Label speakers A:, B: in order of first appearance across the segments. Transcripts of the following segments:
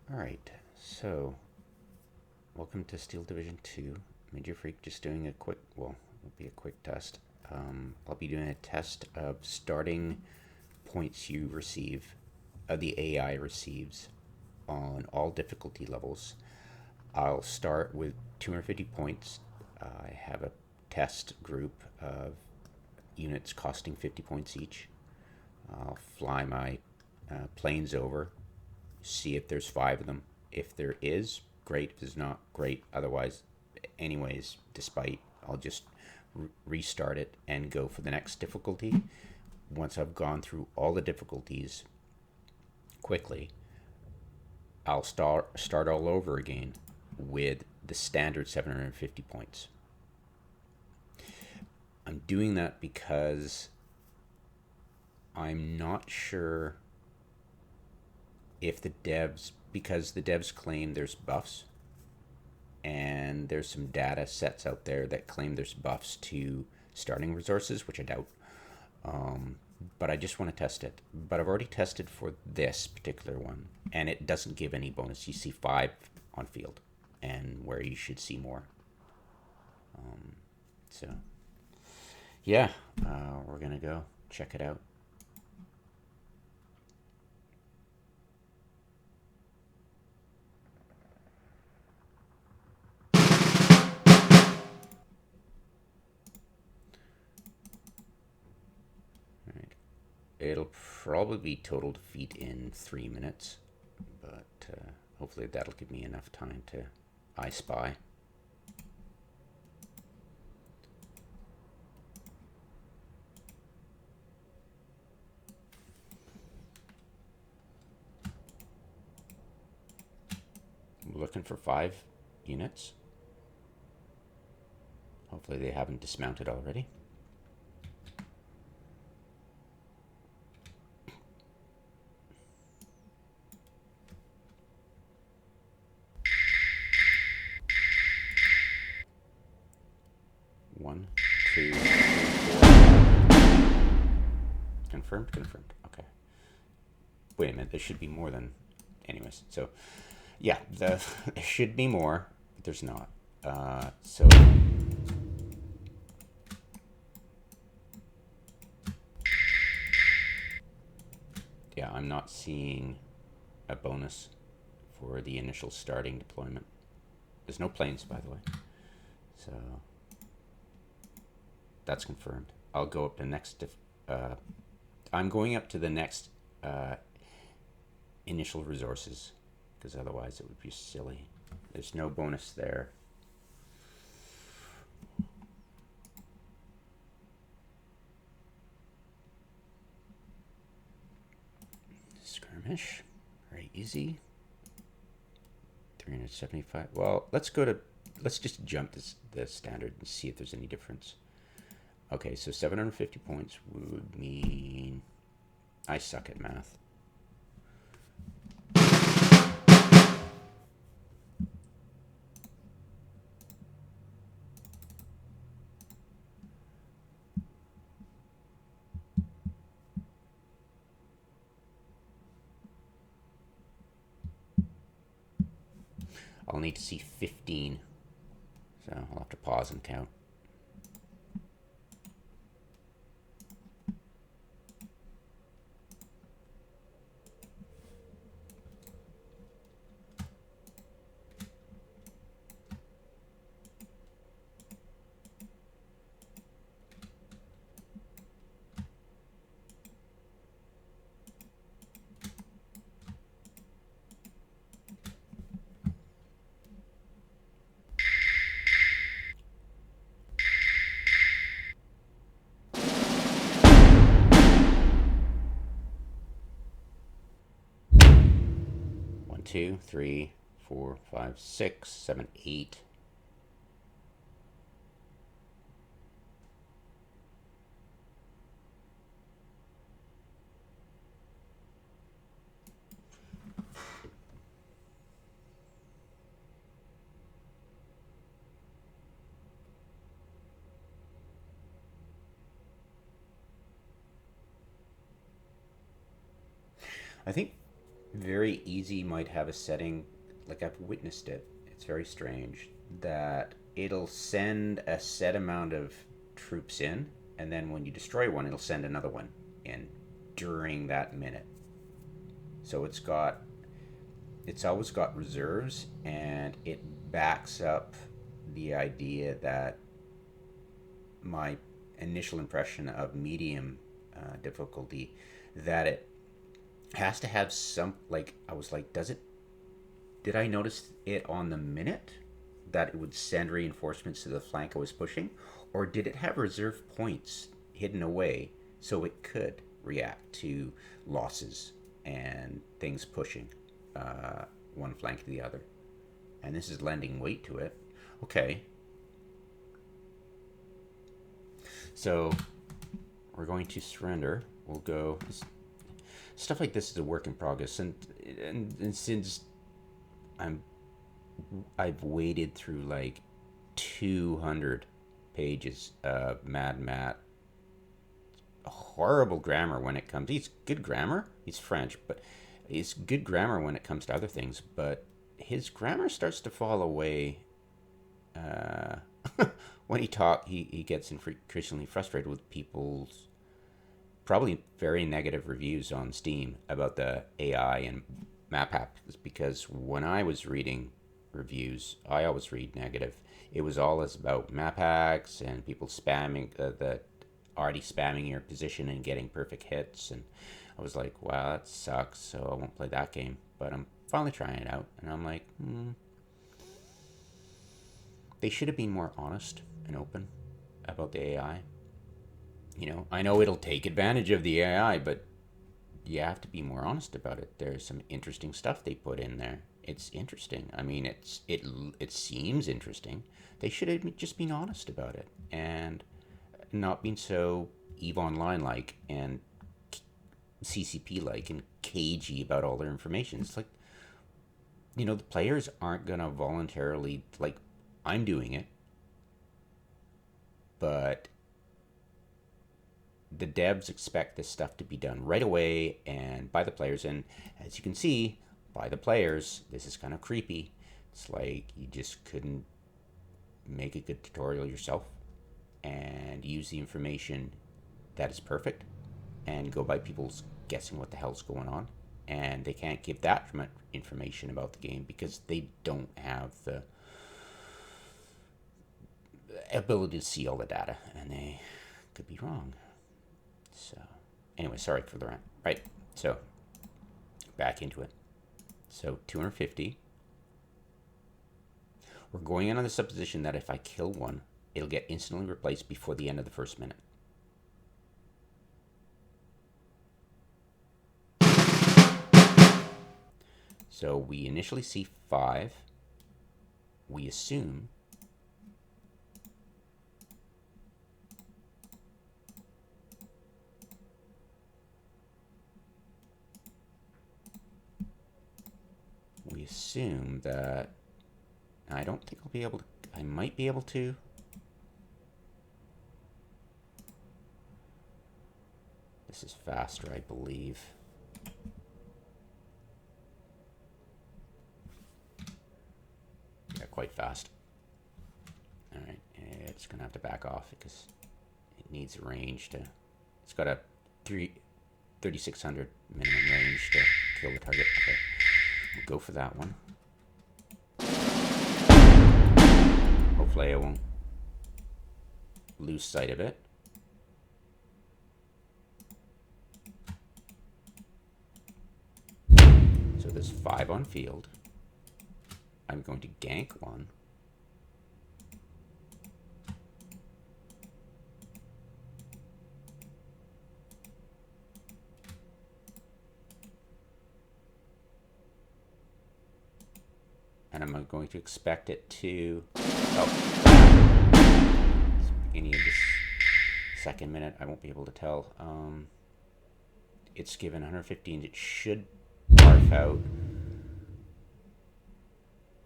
A: All right, so welcome to Steel Division 2. Major Freak just doing a quick, well, it'll be a quick test. I'll be doing a test of starting points you receive, the AI receives on all difficulty levels. I'll start with 250 points. I have a test group of units costing 50 points each. I'll fly my planes over, see if there's 5 of them. If there is, great. If there's not, great. Otherwise, anyways, despite, I'll just restart it and go for the next difficulty. Once I've gone through all the difficulties quickly, I'll start all over again with the standard 750 points. I'm doing that because I'm not sure if the devs claim there's buffs, and there's some data sets out there that claim there's buffs to starting resources, which I doubt. But I just want to test it. But I've already tested for this particular one, and it doesn't give any bonus. You see 5 on field, and where you should see more. So, yeah, we're gonna go check it out. It'll probably be total defeat in 3 minutes, but hopefully that'll give me enough time to I spy. I'm looking for 5 units. Hopefully they haven't dismounted already. One, two, three, four. Confirmed? Confirmed. Okay. Wait a minute, there should be more than... Anyways, so... Yeah, there should be more, but there's not. So... Yeah, I'm not seeing a bonus for the initial starting deployment. There's no planes, by the way. So... That's confirmed. I'll go up to next... I'm going up to the next initial resources, because otherwise it would be silly. There's no bonus there. Skirmish, very easy. 375. Well, let's just jump the standard and see if there's any difference. Okay, so 750 points would mean I suck at math. I'll need to see 15. So I'll have to pause and count. Two, three, four, five, six, seven, 8. I think very easy might have a setting, like I've witnessed it. It's very strange that it'll send a set amount of troops in, and then when you destroy one, it'll send another one in during that minute. So it's always got reserves, and it backs up the idea that my initial impression of medium difficulty, that it has to have some, like, I was like, does it, did I notice it on the minute that it would send reinforcements to the flank I was pushing, or did it have reserve points hidden away so it could react to losses and things pushing one flank to the other? And this is lending weight to it. Okay, so we're going to surrender. We'll go. Stuff like this is a work in progress, and since I'm I've waded through like 200 pages of Mad Matt. Horrible grammar when it comes. He's good grammar. He's French, but he's good grammar when it comes to other things. But his grammar starts to fall away uh, when he gets increasingly frustrated with people's probably very negative reviews on Steam about the AI and map apps. Because when I was reading reviews, I always read negative. It was all as about map hacks and people spamming the already spamming your position and getting perfect hits, and I was like, wow, that sucks. So I won't play that game. But I'm finally trying it out, and I'm like, they should have been more honest and open about the AI. I know it'll take advantage of the AI, but you have to be more honest about it. There's some interesting stuff they put in there. It's interesting. I mean, it seems interesting. They should have just been honest about it and not been so Eve Online like and CCP like and cagey about all their information. It's like, the players aren't gonna voluntarily, like, I'm doing it, but the devs expect this stuff to be done right away and by the players. And as you can see, by the players, this is kind of creepy. It's like you just couldn't make a good tutorial yourself and use the information that is perfect and go by people's guessing what the hell's going on. And they can't give that information about the game because they don't have the ability to see all the data, and they could be wrong. So, anyway, sorry for the rant. Right, so back into it. So 250. We're going in on the supposition that if I kill one, it'll get instantly replaced before the end of the first minute. So we initially see 5. We assume that I don't think I'll be able to. I might be able to. This is faster, I believe. Yeah, quite fast. All right, it's gonna have to back off because it needs a range to. It's got a 3,600 minimum range to kill the target. Okay, we'll go for that one. Hopefully, I won't lose sight of it. So there's 5 on field. I'm going to gank one. And I'm going to expect it to. It's beginning of this second minute. I won't be able to tell. It's given 115. It should barf out.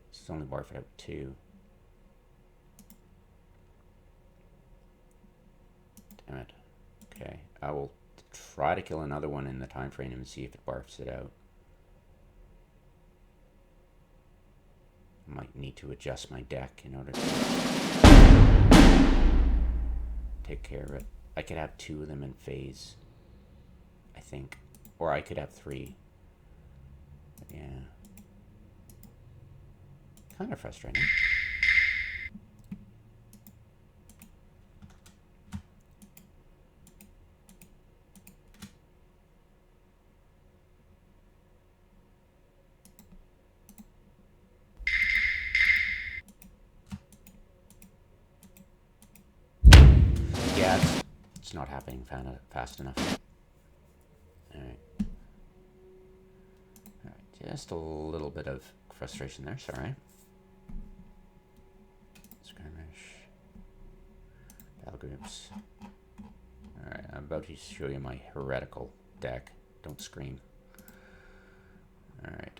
A: It's only barf out 2. Damn it. Okay, I will try to kill another one in the time frame and see if it barfs it out. might need to adjust my deck in order to take care of it. I could have 2 of them in phase, I think. Or I could have 3. But yeah. Kind of frustrating. Yeah, it's not happening fast enough. Alright. Alright, just a little bit of frustration there, sorry. Skirmish. Battle groups. Alright, I'm about to show you my heretical deck. Don't scream. Alright,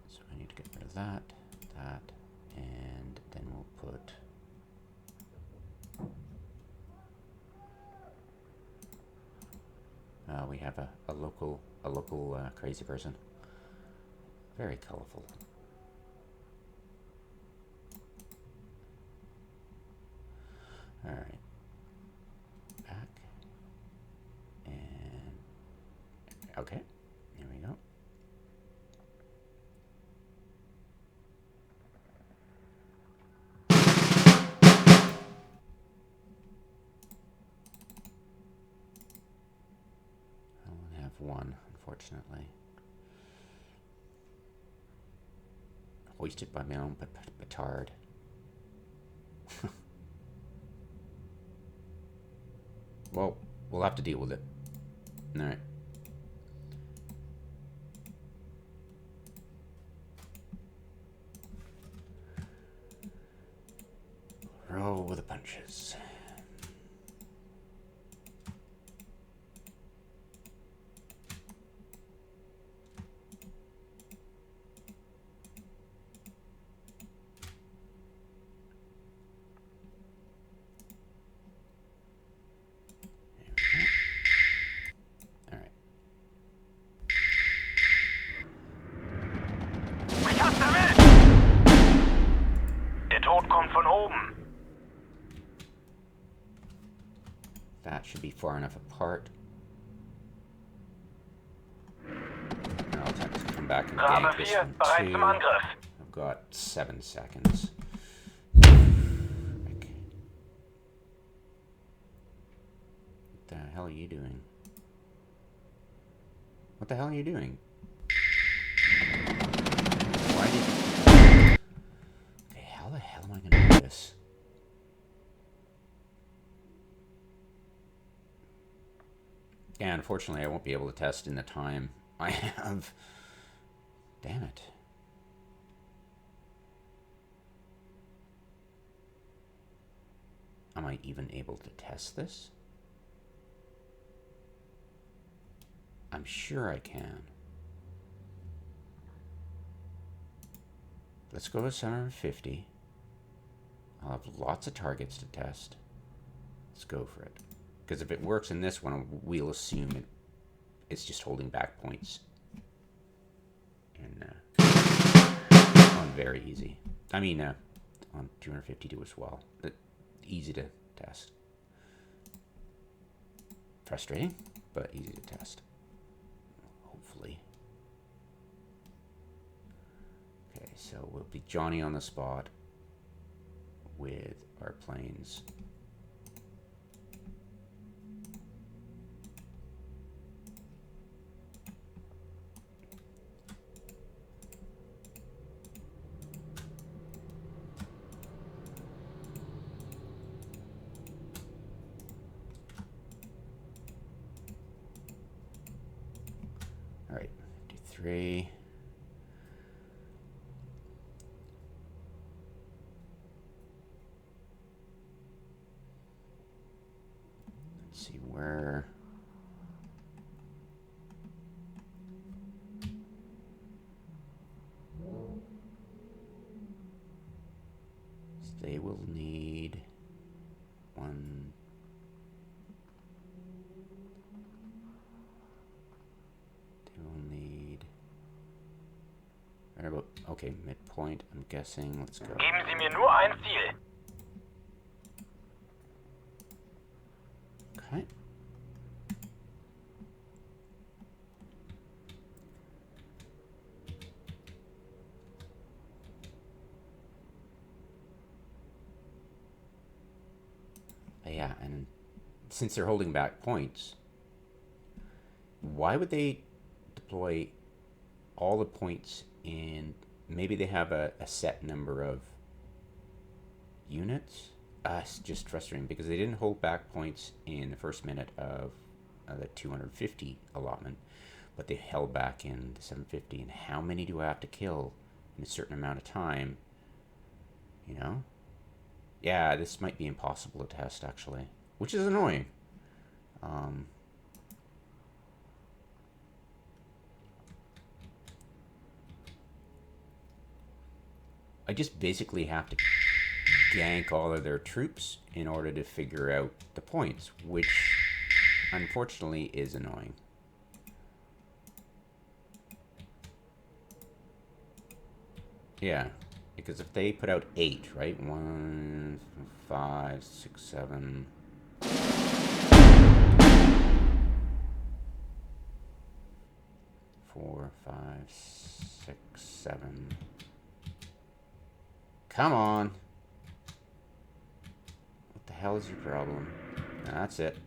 A: so I need to get rid of that, and then we'll put we have a local crazy person. Very colorful. All right, back, and okay, here we go. I only have 1, unfortunately. Hoisted by my own petard. Well, we'll have to deal with it. All right. Roll with the punches. That should be far enough apart. I'll attempt to come back and gank this one too. I've got 7 seconds. Frick. What the hell are you doing? What the hell are you doing? Why did you... Okay, how the hell am I gonna do this? Yeah, unfortunately, I won't be able to test in the time I have. Damn it. Am I even able to test this? I'm sure I can. Let's go with 750. I'll have lots of targets to test. Let's go for it. Because if it works in this one, we'll assume it's just holding back points. And on very easy. I mean, on 252 as well. But easy to test. Frustrating, but easy to test. Hopefully. Okay, so we'll be Johnny on the spot with our planes. All right, do 3. Let's see where. So they will need 1. They will need Right about, okay, midpoint, I'm guessing. Let's go.
B: Geben Sie mir nur ein Ziel.
A: Okay. Yeah, and since they're holding back points, why would they deploy all the points in? Maybe they have a set number of units. It's just frustrating because they didn't hold back points in the first minute of the 250 allotment, but they held back in the 750. And how many do I have to kill in a certain amount of time? You know? Yeah, this might be impossible to test, actually, which is annoying. I just basically have to gank all of their troops in order to figure out the points, which unfortunately is annoying. Yeah, because if they put out 8, right? 1, 5, 6, 7. 4, 5, 6, 7. Come on. What the hell is your problem? That's it.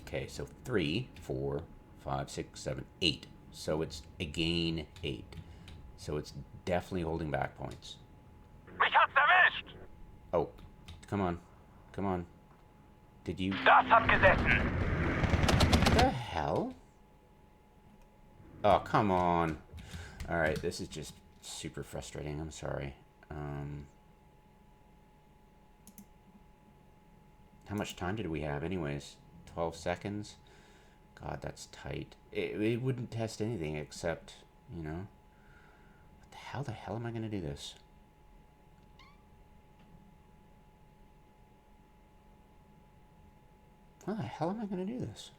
A: Okay, so 3, 4, 5, 6, 7, 8. So it's again 8. So it's definitely holding back points.
B: Mich hat's erwischt!
A: Oh, come on. Come on. Did you...
B: Das hat gesessen.
A: What the hell? Oh, come on. Alright, this is just super frustrating. I'm sorry. How much time did we have anyways? 12 seconds? God, that's tight. It wouldn't test anything except, you know... What the hell am I going to do this? How the hell am I going to do this?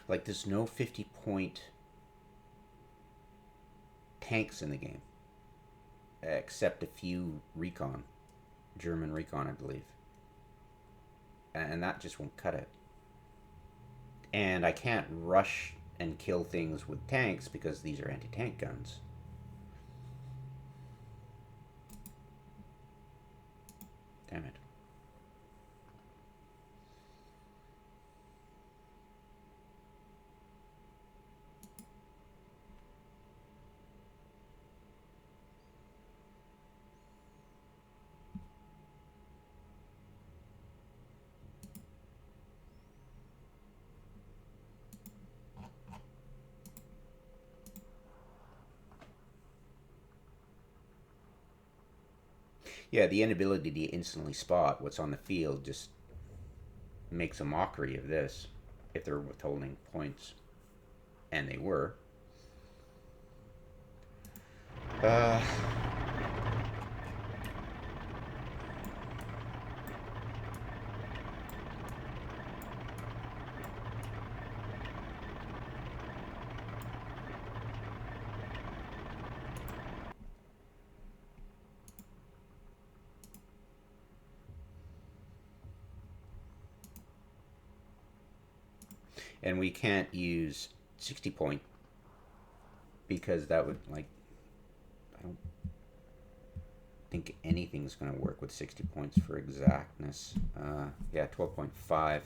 A: Like, there's no 50-point tanks in the game. Except a few recon. German recon, I believe. And that just won't cut it. And I can't rush and kill things with tanks because these are anti-tank guns. Damn it. Yeah, the inability to instantly spot what's on the field just makes a mockery of this if they're withholding points. And they were. And we can't use 60 point because that would, like, I don't think anything's going to work with 60 points for exactness. Yeah, 12.5.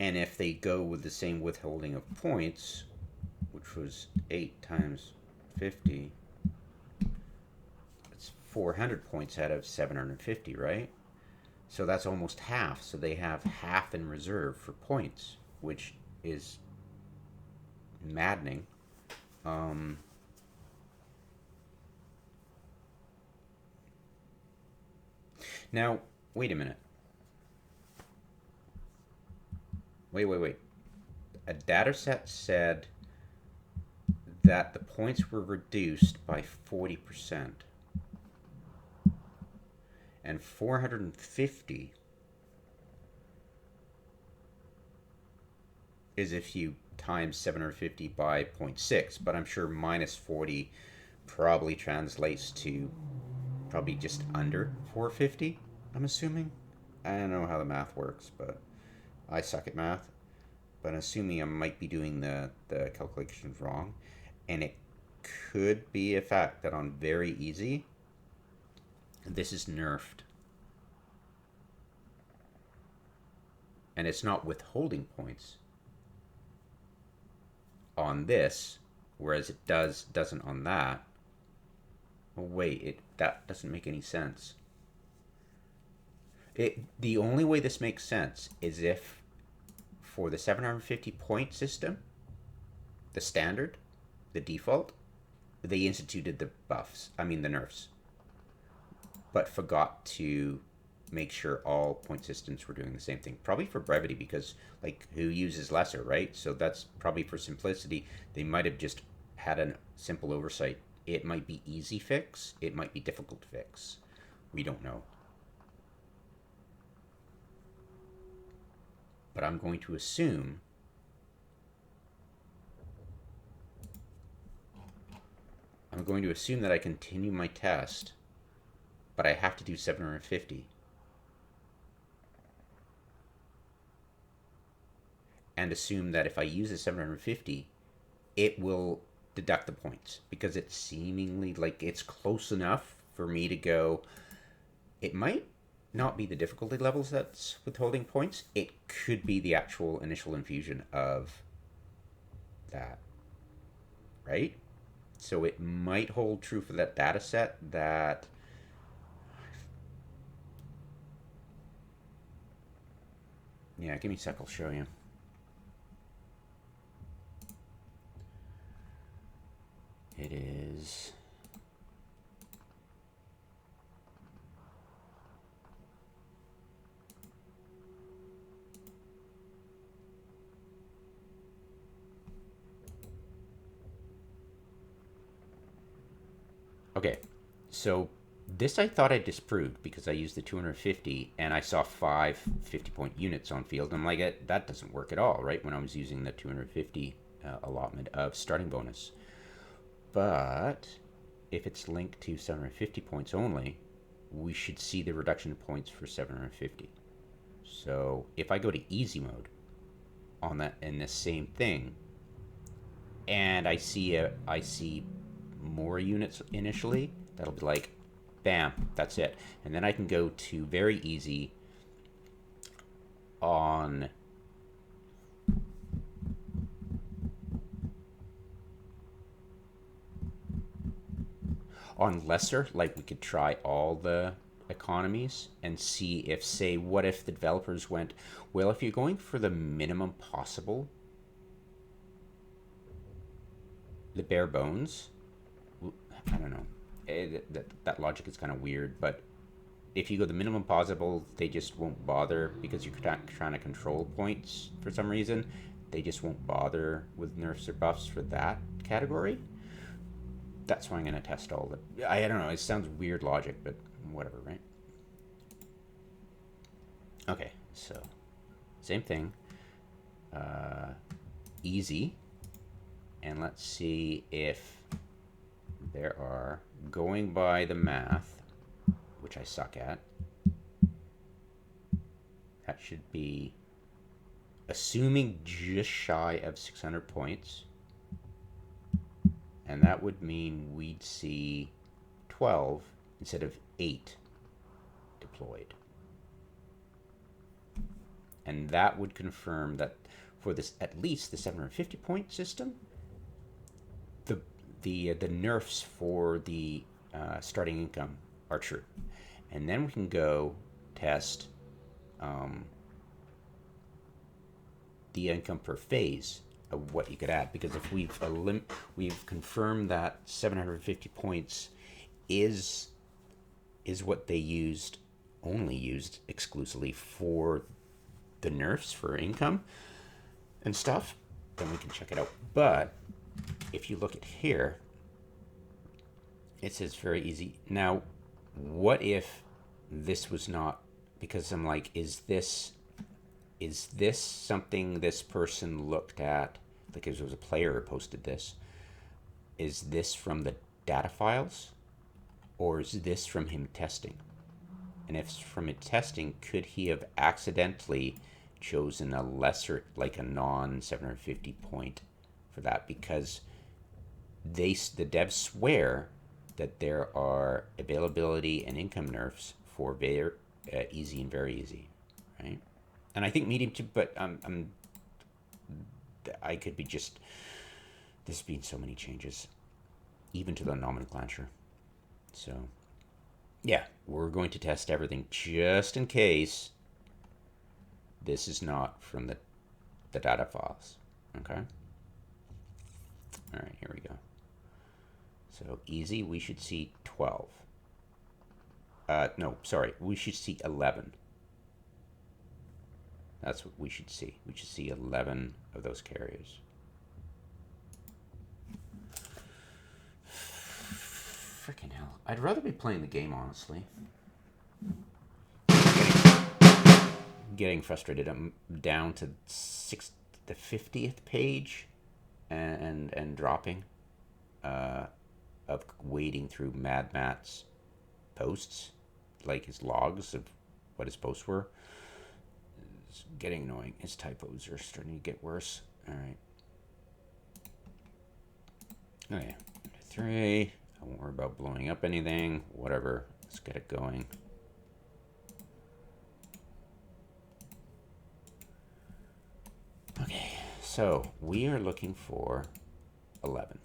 A: And if they go with the same withholding of points, which was 8 times 50, it's 400 points out of 750, right? So that's almost half. So they have half in reserve for points, which is maddening. Now, wait a minute. Wait. A data set said that the points were reduced by 40%. And 450 is if you times 750 by 0.6, but I'm sure minus 40 probably translates to probably just under 450, I'm assuming. I don't know how the math works, but I suck at math. But assuming I might be doing the calculations wrong, and it could be a fact that on very easy, this is nerfed. And it's not withholding points on this, whereas it doesn't on that. Oh wait, that doesn't make any sense. The only way this makes sense is if for the 750 point system, the standard, the default, they instituted the the nerfs, but forgot to make sure all point systems were doing the same thing. Probably for brevity, because like who uses lesser, right? So that's probably for simplicity. They might have just had a simple oversight. It might be easy fix. It might be difficult fix. We don't know. But I'm going to assume that I continue my test, but I have to do 750. And assume that if I use the 750, it will deduct the points because it's seemingly like it's close enough for me to go. It might not be the difficulty levels that's withholding points. It could be the actual initial infusion of that, right? So it might hold true for that data set that yeah, give me a sec, I'll show you. It is okay. So this I thought I disproved because I used the 250 and I saw 5 50-point units on field. I'm like, that doesn't work at all, right? When I was using the 250 allotment of starting bonus. But if it's linked to 750 points only, we should see the reduction in points for 750. So if I go to easy mode on that in the same thing, and I see more units initially, that'll be like, bam, that's it. And then I can go to very easy on lesser, like we could try all the economies and see if, say, what if the developers went, well, if you're going for the minimum possible, the bare bones, I don't know. That logic is kind of weird, but if you go the minimum possible, they just won't bother because you're trying to control points for some reason. They just won't bother with nerfs or buffs for that category. That's why I'm going to test all the. I don't know. It sounds weird logic, but whatever, right? Okay, so same thing. Easy. And let's see if there are, going by the math, which I suck at, that should be assuming just shy of 600 points. And that would mean we'd see 12 instead of 8 deployed. And that would confirm that for this, at least the 750 point system, the the nerfs for the starting income are true. And then we can go test um, the income per phase of what you could add, because if we've confirmed that 750 points is what they only used exclusively for the nerfs for income and stuff, then we can check it out. But if you look at here, it says very easy. Now, what if this was not? Because I'm like, is this something this person looked at? Like, if it was a player who posted this, is this from the data files, or is this from him testing? And if it's from his testing, could he have accidentally chosen a lesser, like a non 750 point for that? Because the devs swear that there are availability and income nerfs for very easy and very easy, right? And I think medium too, but I could be just, there's been so many changes, even to the nomenclature. So yeah, we're going to test everything just in case this is not from the data files. Okay. All right, here we go. So easy, we should see 12. No, sorry, we should see 11. That's what we should see. We should see 11 of those carriers. Freaking hell. I'd rather be playing the game, honestly. Getting frustrated. I'm down to the 50th page and dropping of wading through Mad Matt's posts, like his logs of what his posts were. It's getting annoying. His typos are starting to get worse. All right. Okay. 3. I won't worry about blowing up anything. Whatever. Let's get it going. Okay. So we are looking for 11.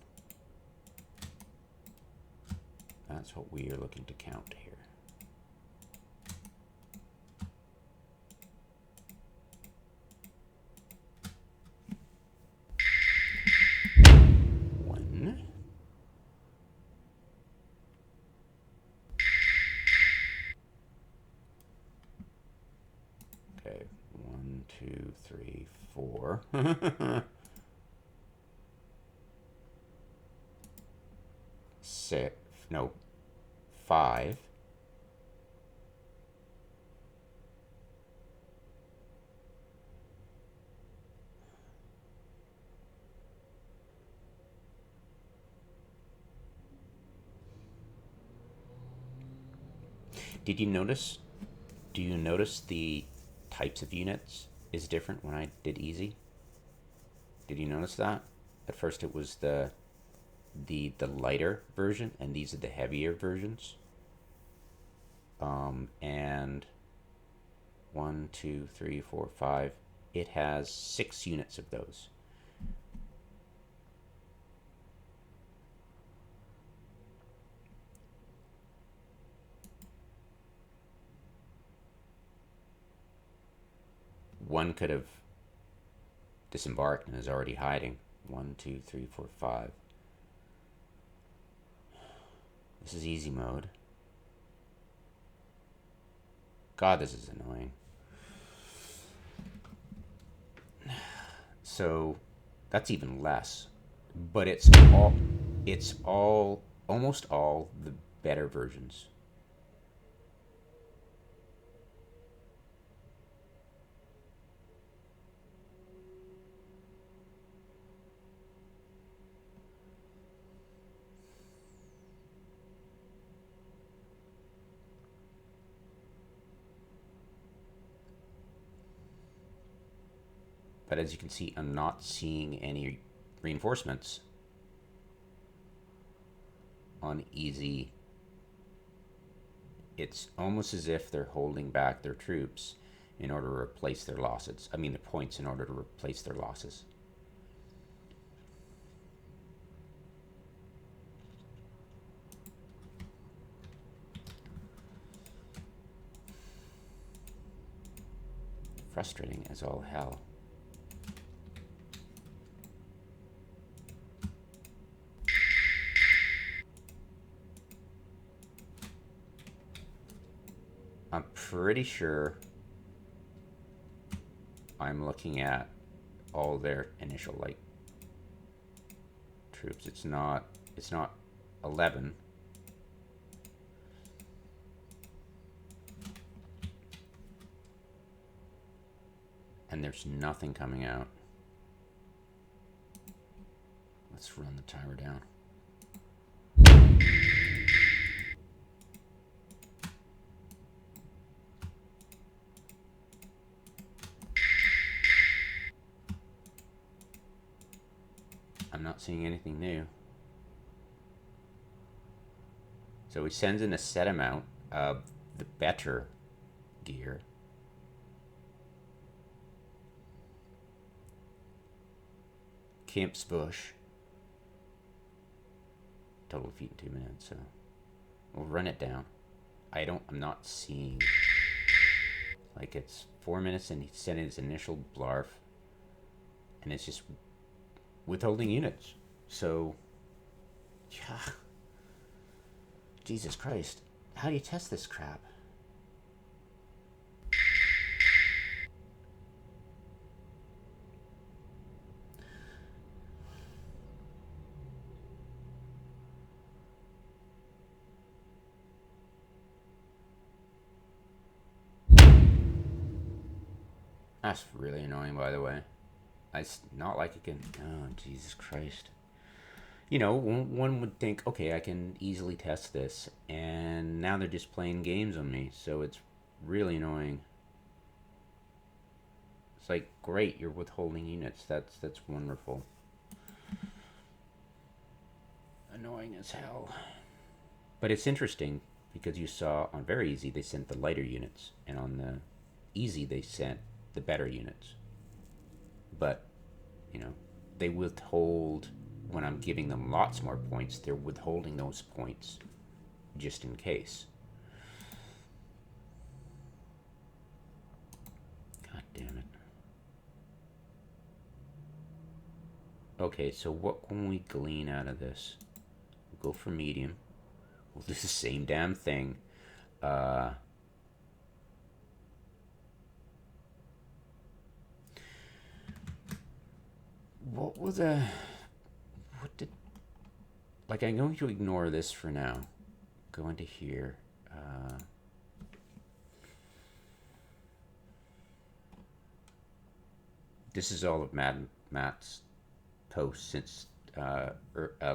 A: That's what we are looking to count here. One. Okay. 1, 2, 3, 4. Six. No. 5. Did you notice? Do you notice the types of units is different when I did easy? Did you notice that? At first it was the lighter version, and these are the heavier versions. And 1, 2, 3, 4, 5. It has 6 units of those. One could have disembarked and is already hiding. 1, 2, 3, 4, 5. This is easy mode. God, this is annoying. So that's even less, but it's almost all the better versions. But as you can see, I'm not seeing any reinforcements on easy. It's almost as if they're holding back their troops in order to replace their losses. I mean, the points in order to replace their losses. Frustrating as all hell. I'm pretty sure I'm looking at all their initial like troops. It's not 11. And there's nothing coming out. Let's run the timer down. I'm not seeing anything new. So he sends in a set amount of the better gear. Camps Bush. Total defeat in 2 minutes, so we'll run it down. I'm not seeing, like, it's 4 minutes and he sent in his initial blarf and it's just withholding units. So, yeah. Jesus Christ. How do you test this crap? That's really annoying, by the way. It's not like it can... Oh, Jesus Christ. You know, one would think, okay, I can easily test this, and now they're just playing games on me, so it's really annoying. It's like, great, you're withholding units. That's wonderful. Annoying as hell. But it's interesting, because you saw on very easy, they sent the lighter units, and on the easy, they sent the better units. But, you know, they withhold... When I'm giving them lots more points, they're withholding those points just in case. God damn it. Okay, so what can we glean out of this? We'll go for medium. We'll do the same damn thing. What was a... What did... Like, I'm going to ignore this for now. Go into here. This is all of Matt's posts since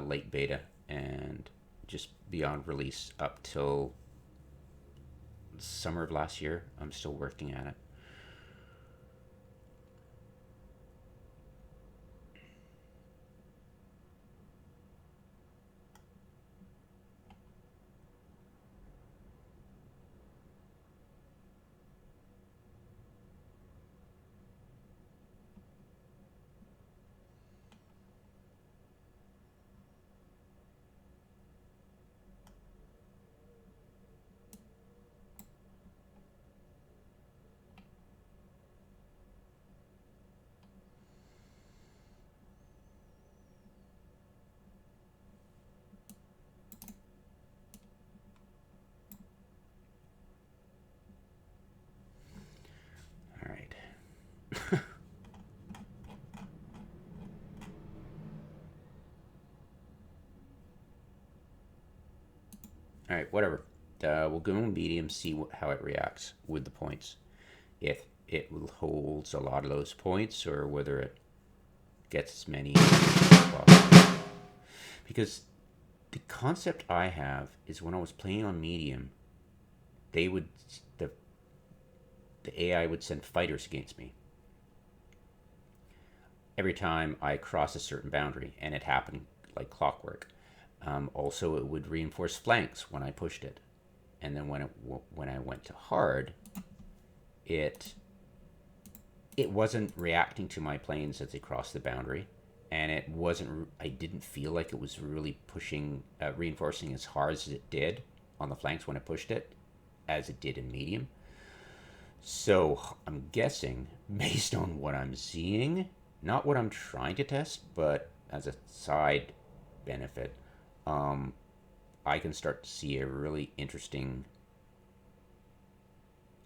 A: late beta and just beyond release up till summer of last year. I'm still working at it. All right. All right, whatever. We'll go in medium, see how it reacts with the points. If it holds a lot of those points, or whether it gets as many as possible. Because the concept I have is when I was playing on medium, they would the AI would send fighters against me every time I cross a certain boundary, and it happened like clockwork. Also, it would reinforce flanks when I pushed it, and then when I went to hard, it it wasn't reacting to my planes as they crossed the boundary, and it wasn't. I didn't feel like it was really pushing, reinforcing as hard as it did on the flanks when I pushed it, as it did in medium. So I'm guessing, based on what I'm seeing, not what I'm trying to test, but as a side benefit, um, I can start to see a really interesting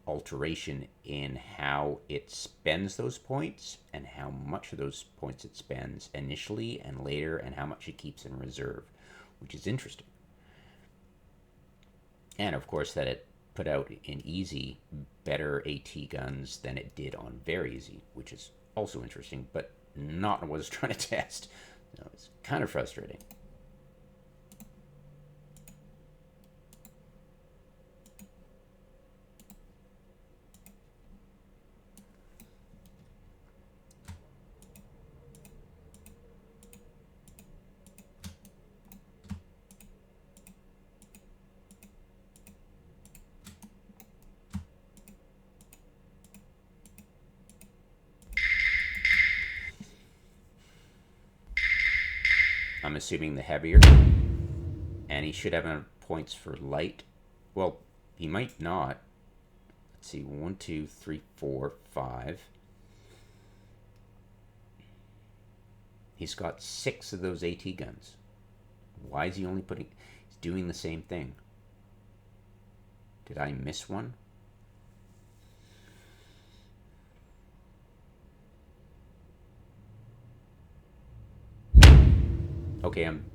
A: alteration in how it spends those points and how much of those points it spends initially and later and how much it keeps in reserve, which is interesting. And of course, that it put out in easy better AT guns than it did on very easy, which is also interesting, but not what I was trying to test. So it's kind of frustrating. I'm assuming the heavier, and he should have enough points for light. Well, he might not. Let's see, 1, 2, 3, 4, 5. He's got 6 of those AT guns. Why is he only putting... He's doing the same thing. Did I miss one? Okay, I'm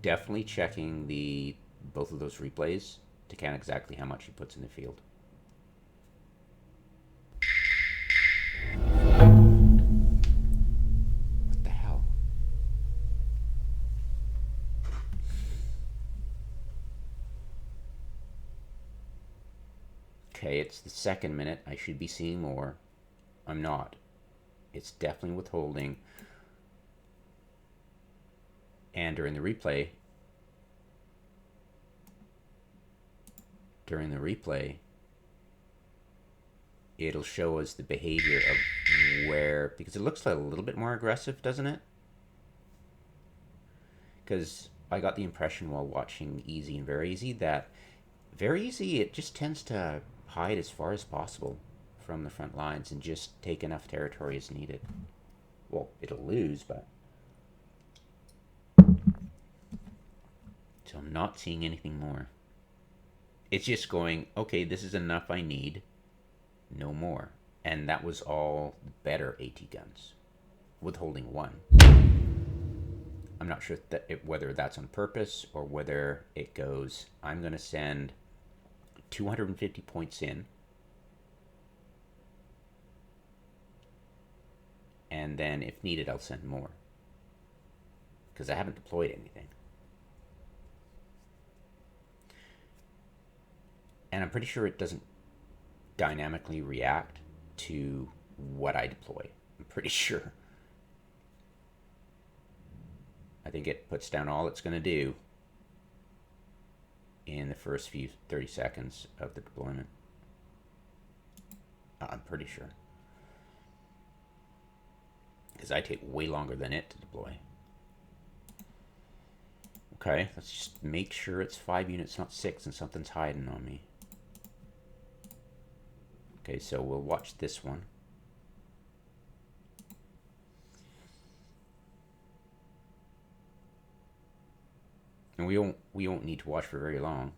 A: definitely checking both of those replays to count exactly how much he puts in the field. What the hell? Okay, it's the second minute. I should be seeing more. I'm not. It's definitely withholding. And during the replay, it'll show us the behavior of where, because it looks like a little bit more aggressive, doesn't it? Because I got the impression while watching Easy and Very Easy that Very Easy, it just tends to hide as far as possible from the front lines and just take enough territory as needed. Well, it'll lose, but... So I'm not seeing anything more. It's just going, okay, this is enough I need, no more. And that was all better AT guns, withholding 1. I'm not sure whether that's on purpose or whether it goes, I'm going to send 250 points in, and then if needed, I'll send more. Because I haven't deployed anything. And I'm pretty sure it doesn't dynamically react to what I deploy. I'm pretty sure. I think it puts down all it's going to do in the first few 30 seconds of the deployment. I'm pretty sure. Because I take way longer than it to deploy. Okay, let's just make sure it's 5 units, not 6, and something's hiding on me. Okay, so we'll watch this one. And we won't need to watch for very long.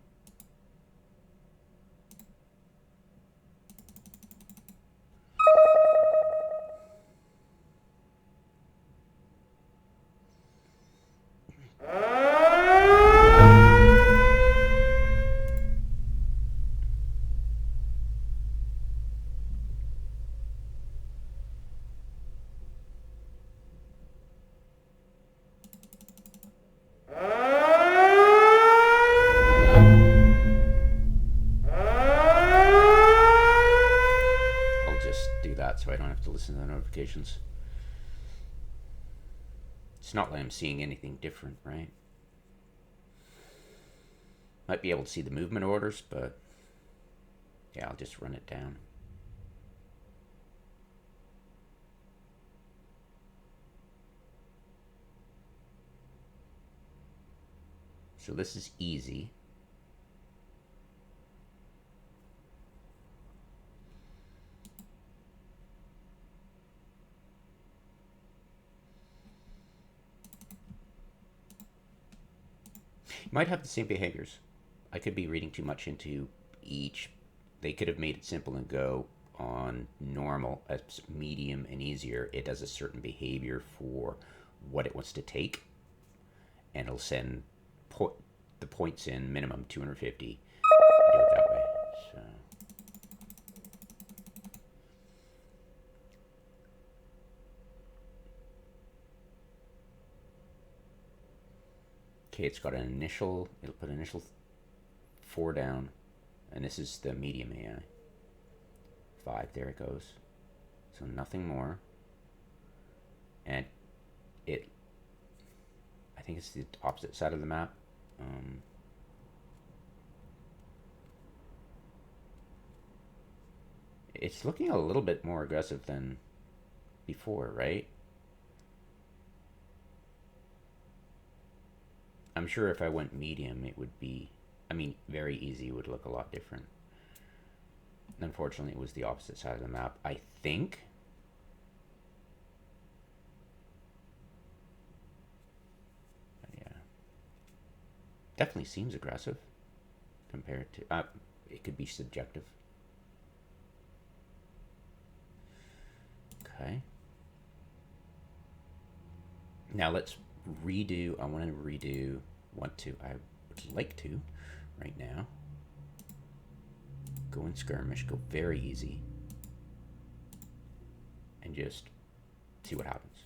A: So I don't have to listen to the notifications. It's not like I'm seeing anything different, right? Might be able to see the movement orders, but yeah, I'll just run it down. So this is easy. Might have the same behaviors. I could be reading too much into each. They could have made it simple and go on normal, medium, and easier. It does a certain behavior for what it wants to take, and it'll send the points in minimum 250. Do it that way. So. Okay, it's got an initial. It'll put initial 4 down, and this is the medium AI. 5, there it goes. So nothing more. And it, I think it's the opposite side of the map. It's looking a little bit more aggressive than before, right? I'm sure if I went medium, it would be, I mean, very easy would look a lot different. Unfortunately, it was the opposite side of the map, I think. But yeah. Definitely seems aggressive compared to, it could be subjective. Okay. Now let's redo. I want to, I would like to, right now, go in skirmish, go very easy, and just see what happens.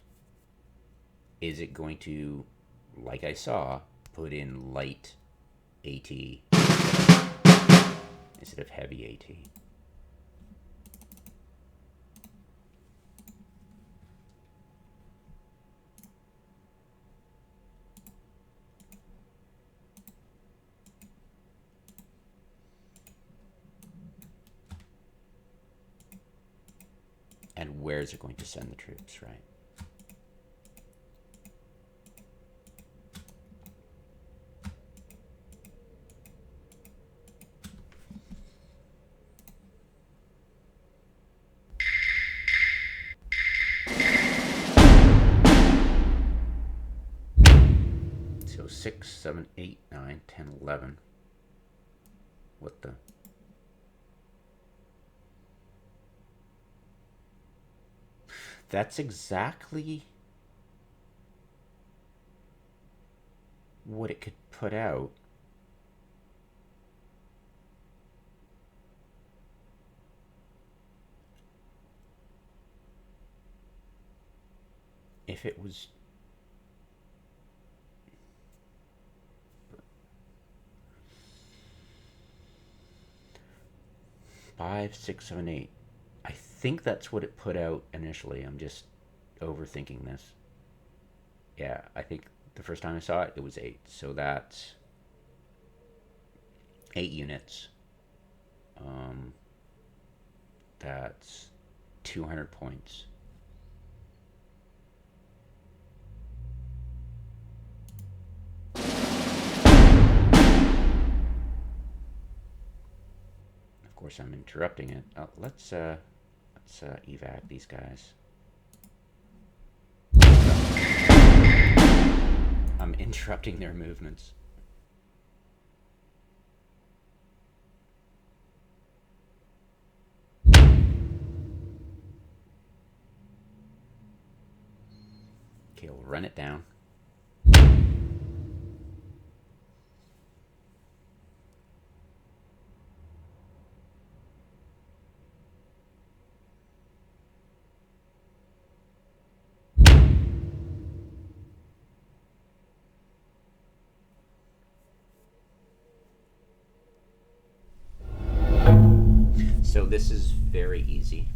A: Is it going to, like I saw, put in light AT instead of heavy AT? And where is it going to send the troops, right? So 6, 7, 8, 9, 10, 11. What the? That's exactly what it could put out. If it was 5, 6, 7, 8. I think that's what it put out initially. I'm just overthinking this. Yeah, I think the first time I saw it, it was 8. So that's 8 units. That's 200 points. Of course, I'm interrupting it. Let's evac these guys. I'm interrupting their movements. Okay, we'll run it down. So this is very easy.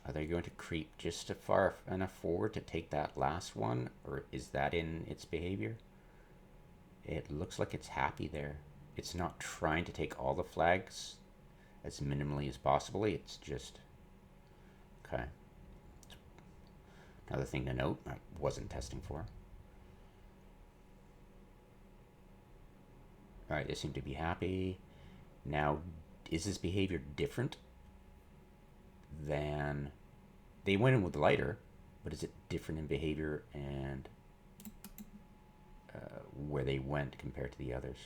A: Are they going to creep just far enough forward to take that last one, or is that in its behavior? It looks like it's happy there. It's not trying to take all the flags as minimally as possible. It's just... Okay. Another thing to note, I wasn't testing for. Alright, they seem to be happy. Now, is this behavior different than... They went in with lighter, but is it different in behavior and where they went compared to the others?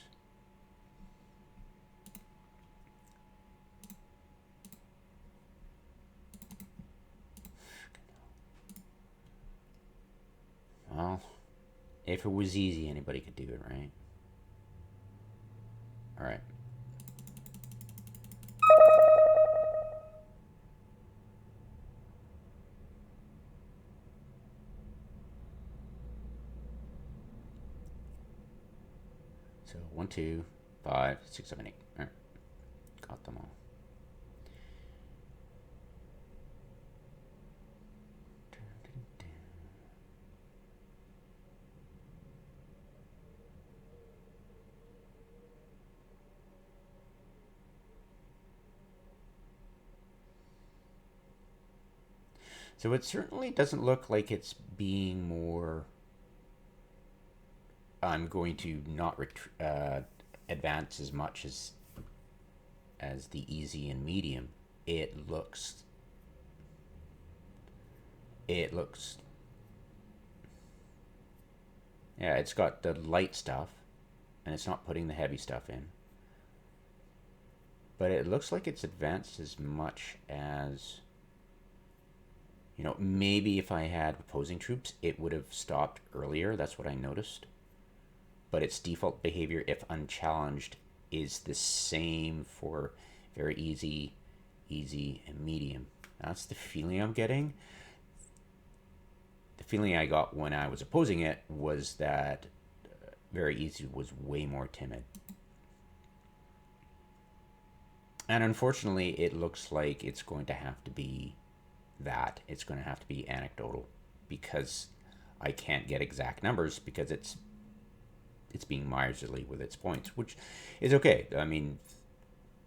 A: Well, if it was easy, anybody could do it, right? Alright. So 1, 2, 5, 6, 7, 8. Alright. Got them all. So it certainly doesn't look like it's being more... I'm going to not advance as much as the easy and medium. It looks... Yeah, it's got the light stuff, and it's not putting the heavy stuff in. But it looks like it's advanced as much as... You know, maybe if I had opposing troops, it would have stopped earlier. That's what I noticed. But its default behavior, if unchallenged, is the same for very easy, and medium. That's the feeling I'm getting. The feeling I got when I was opposing it was that very easy was way more timid. And unfortunately, it looks like it's going to have to be that. It's going to have to be anecdotal, because I can't get exact numbers because it's being miserly with its points, which is okay. I mean,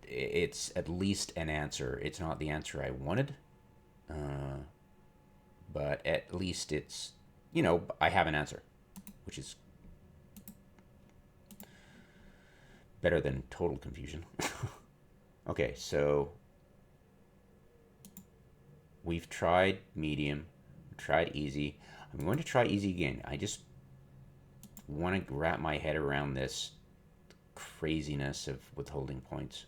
A: it's at least an answer. It's not the answer I wanted, but at least it's, you know, I have an answer, which is better than total confusion. Okay, so we've tried medium, we've tried easy. I'm going to try easy again. I just want to wrap my head around this craziness of withholding points.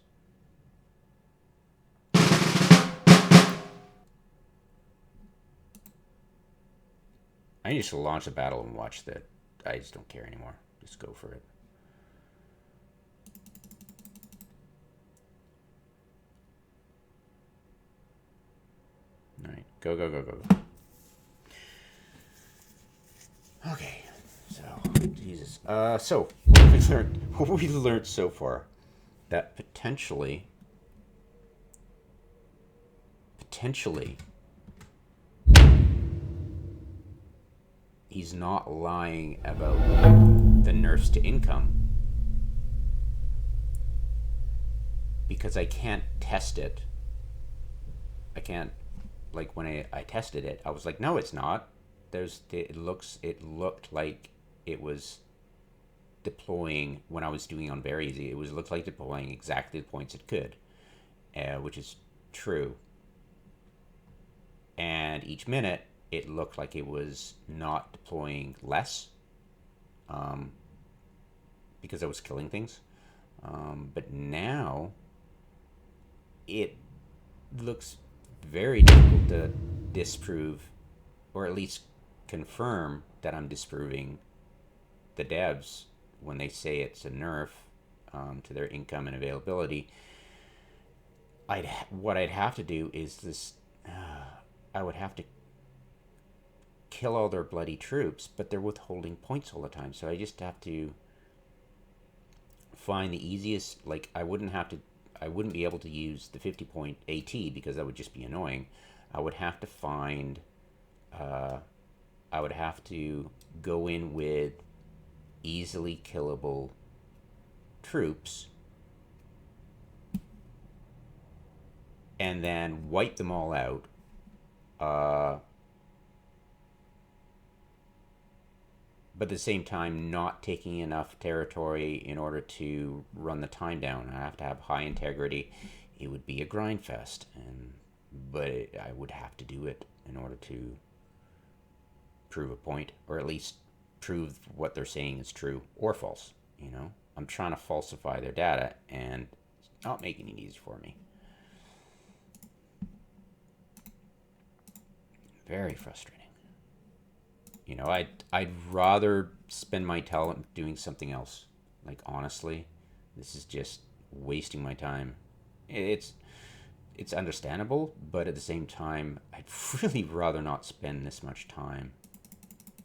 A: I need to launch a battle and watch that. I just don't care anymore. Just go for it. All right, go, go, go, go, go. Okay, so Jesus. So what we learned so far, that potentially, he's not lying about the nerfs to income, because I can't test it. I can't, like, when I tested it, I was like, no, it's not. It looked like it was deploying when I was doing on very easy. It looked like deploying exactly the points it could, which is true. And each minute, it looked like it was not deploying less, because I was killing things. But now, it looks very difficult to disprove, or at least confirm that I'm disproving the devs when they say it's a nerf to their income and availability. What I'd have to do is this. I would have to kill all their bloody troops, but they're withholding points all the time. So I just have to find the easiest. Like, I wouldn't be able to use the 50-point AT because that would just be annoying. I would have to find. I would have to go in with easily killable troops and then wipe them all out, but at the same time not taking enough territory in order to run the time down. I have to have high integrity. It would be a grind fest, but I would have to do it in order to prove a point, or at least prove what they're saying is true or false. I'm trying to falsify their data, and it's not making it easy for me. Very frustrating. I'd rather spend my talent doing something else. Like, honestly, this is just wasting my time. It's understandable, but at the same time, I'd really rather not spend this much time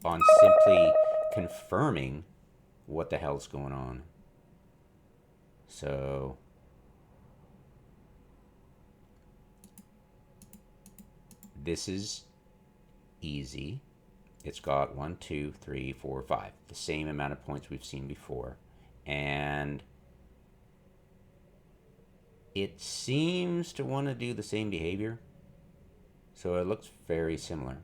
A: on simply confirming what the hell's going on. So this is easy. It's got 1, 2, 3, 4, 5. The same amount of points we've seen before. And it seems to want to do the same behavior. So it looks very similar.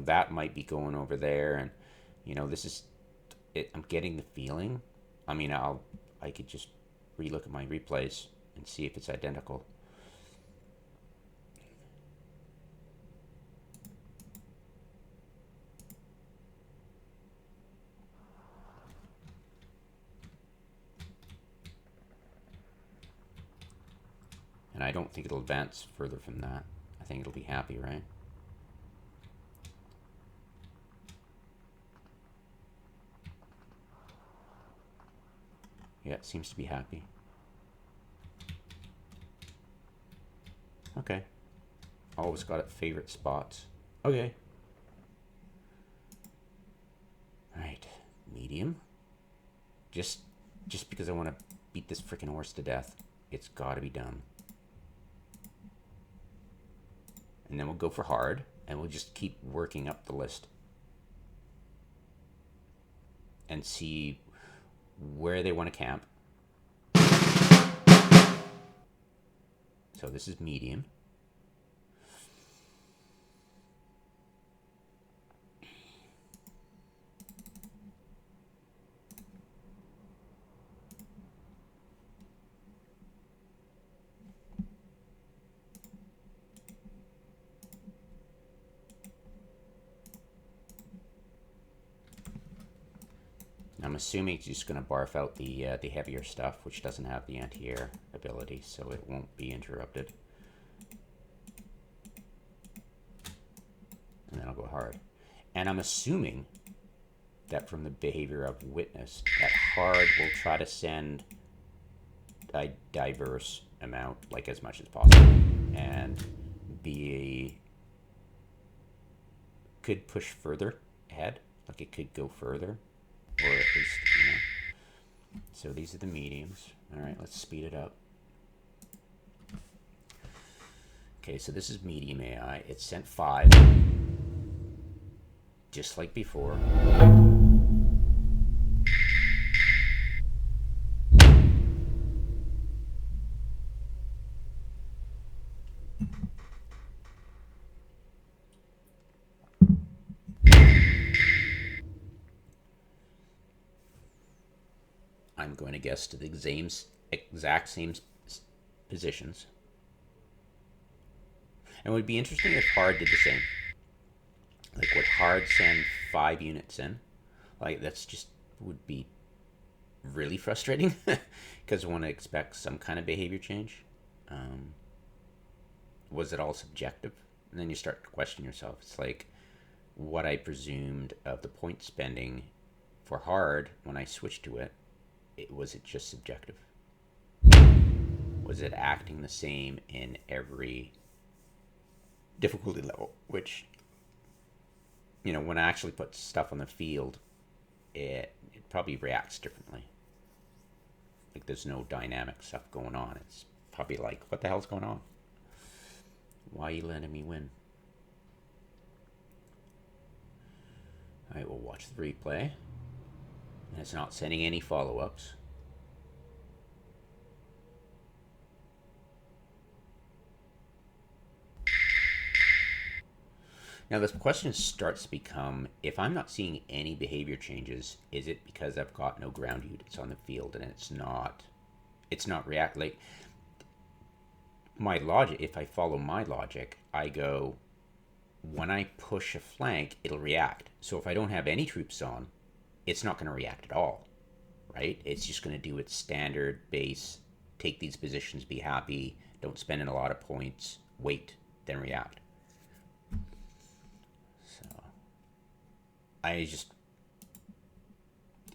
A: That might be going over there. And, this is it. I'm getting the feeling. I mean, I could just relook at my replays and see if it's identical. And I don't think it'll advance further from that. I think it'll be happy, right? Yeah, it seems to be happy. Okay. Always got it favorite spots. Okay. Right. Medium. Just because I want to beat this freaking horse to death. It's got to be done. And then we'll go for hard, and we'll just keep working up the list and see where they want to camp. So this is medium. I'm assuming it's just going to barf out the heavier stuff, which doesn't have the anti-air ability, so it won't be interrupted. And then I'll go hard. And I'm assuming that from the behavior of witness, that hard will try to send a diverse amount, like as much as possible, and could push further ahead, like it could go further. Or at least, So these are the mediums. All right, let's speed it up. Okay, so this is medium AI. It sent 5, just like before. I'm going to guess to the exact same positions. And it would be interesting if hard did the same. Like, would hard send 5 units in? Like, that's just would be really frustrating because one expects some kind of behavior change. Was it all subjective? And then you start to question yourself. It's like what I presumed of the point spending for hard when I switched to it. Was it just subjective? Was it acting the same in every difficulty level? Which, when I actually put stuff on the field, it probably reacts differently. Like, there's no dynamic stuff going on. It's probably like, what the hell's going on? Why are you letting me win? All right, we'll watch the replay. And it's not sending any follow-ups. Now this question starts to become, if I'm not seeing any behavior changes, is it because I've got no ground units on the field and it's not react, like my logic, if I follow my logic, I go, when I push a flank, it'll react. So if I don't have any troops on, it's not going to react at all, right? It's just going to do its standard base, take these positions, be happy, don't spend in a lot of points, wait, then react. So I just,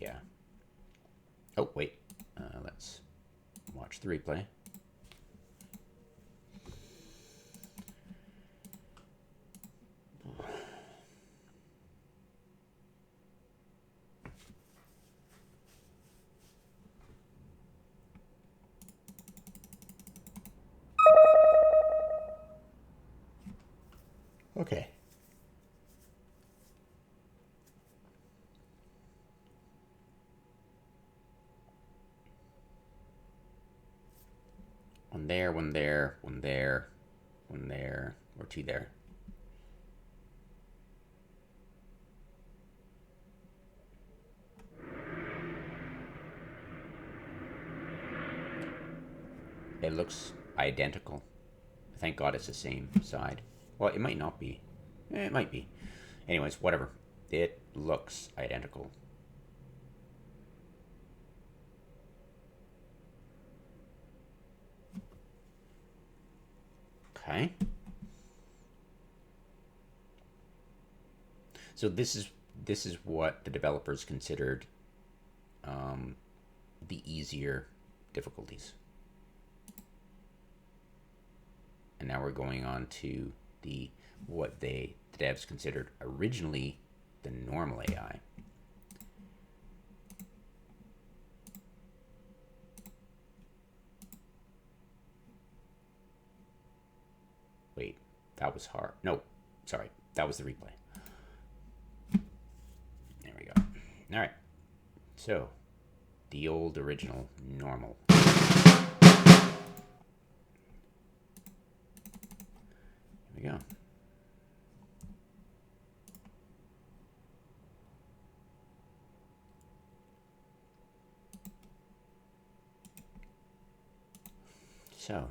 A: yeah. Oh, wait. Let's watch the replay. Okay. One there, one there, one there, one there, or two there. It looks identical. Thank God it's the same side. Well, it might not be. It might be. Anyways, whatever. It looks identical. Okay. So this is what the developers considered the easier difficulties. And now we're going on to what the devs considered originally the normal AI. Wait, that was hard. No, sorry, that was the replay. There we go. All right, so the old original normal. Here we go. So,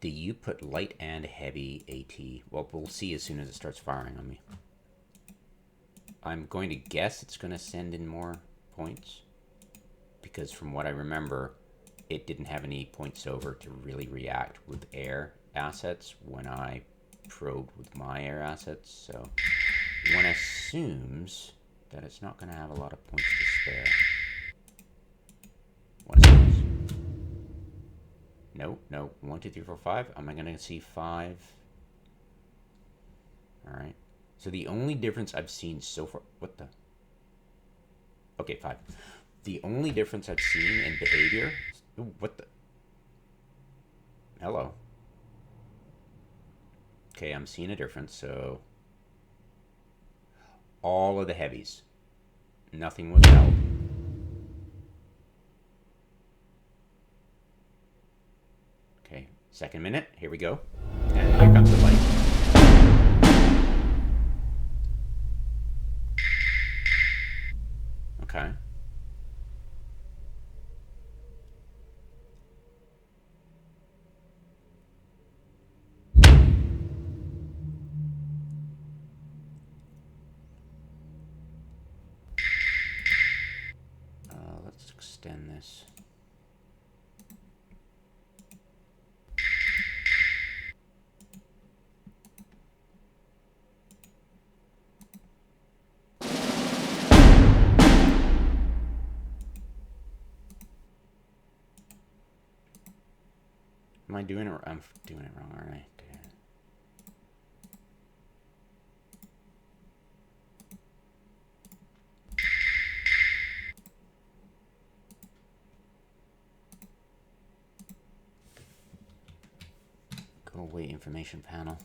A: do you put light and heavy AT? Well, we'll see as soon as it starts firing on me. I'm going to guess it's going to send in more points, because from what I remember, it didn't have any points over to really react with air assets when I probed with my air assets. So one assumes that it's not going to have a lot of points to spare. One assumes. No. 1, 2, 3, 4, 5. Am I going to see 5? All right. So the only difference I've seen so far... What the... Okay, 5. The only difference I've seen in behavior... Ooh, what the... Hello. Okay, I'm seeing a difference, so... All of the heavies. Nothing was held. Okay, second minute. Here we go. And here comes the light. Okay. Let's extend this. Am I doing it? I'm doing it wrong, aren't I? Go away, information panel.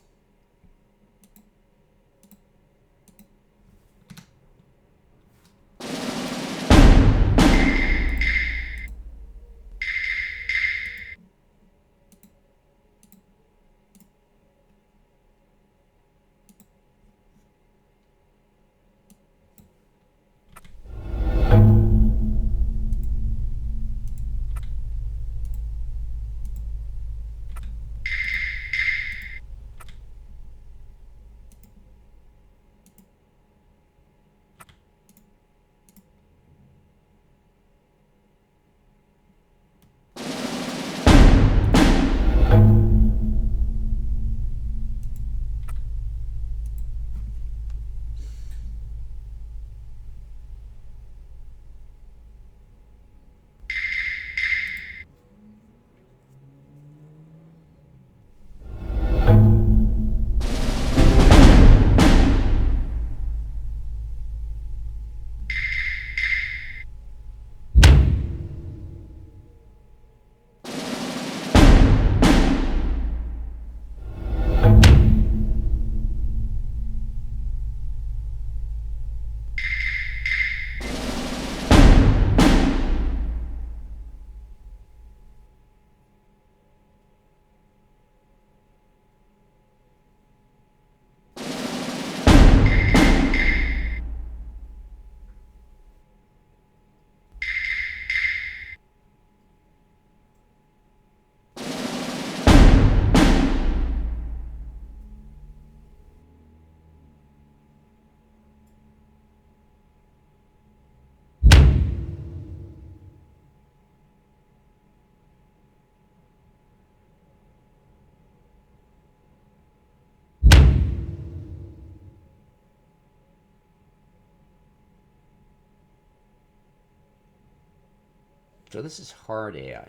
A: So this is hard AI,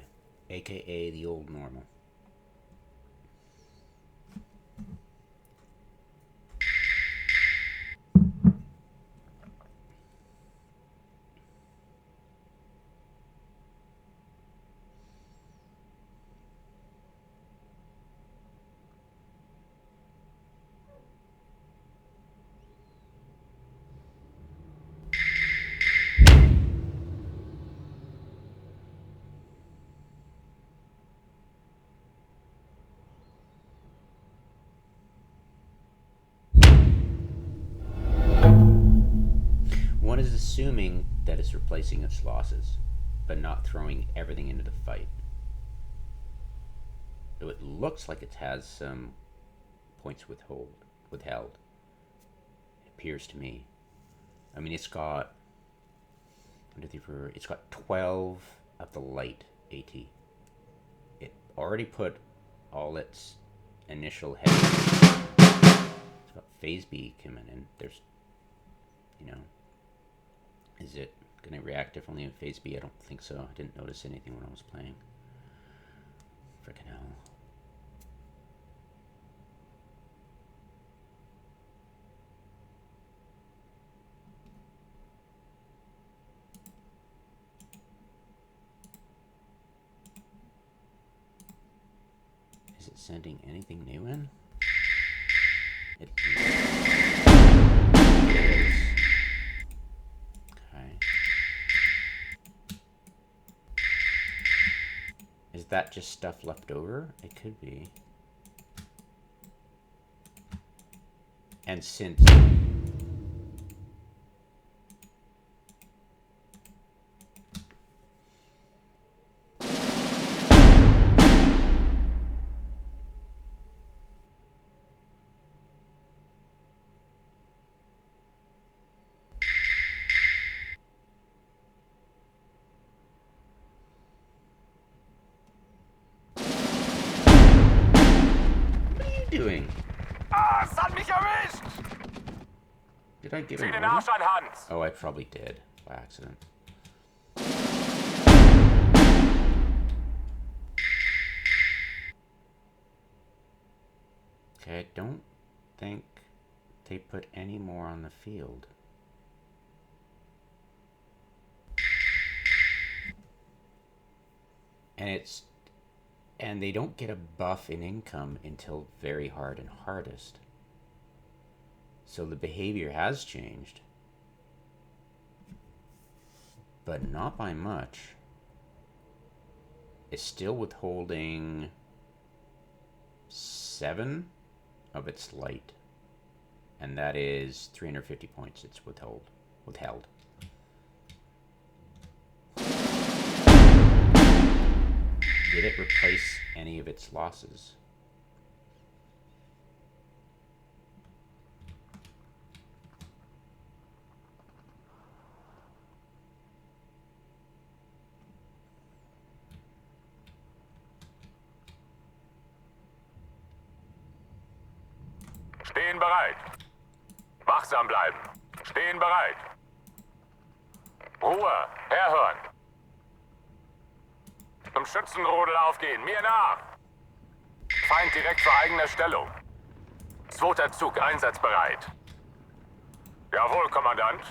A: aka the old normal. One is assuming that it's replacing its losses, but not throwing everything into the fight. Though it looks like it has some points withheld. It appears to me. I mean, it's got 12 of the light AT. It already put all its initial heavy. It's got phase B coming in. There's, is it going to react differently in phase B? I don't think so. I didn't notice anything when I was playing. Frickin' hell. Is it sending anything new in? It is. Okay. Is that just stuff left over? It could be. And since doing?
B: Ah, es hat mich erwischt!
A: Did I give
B: Zieh
A: him
B: den
A: order?
B: Arsch an Hans!
A: Oh, I probably did by accident. Okay, I don't think they put any more on the field. And they don't get a buff in income until very hard and hardest. So the behavior has changed, but not by much. It's still withholding 7 of its light, and that is 350 points. It's withheld. Did it replace any of its losses?
B: Stehen bereit. Wachsam bleiben. Stehen bereit. Ruhe. Herhören. Zum Schützenrodel aufgehen. Mir nach. Feind direkt vor eigener Stellung. Zweiter Zug einsatzbereit. Jawohl, Kommandant.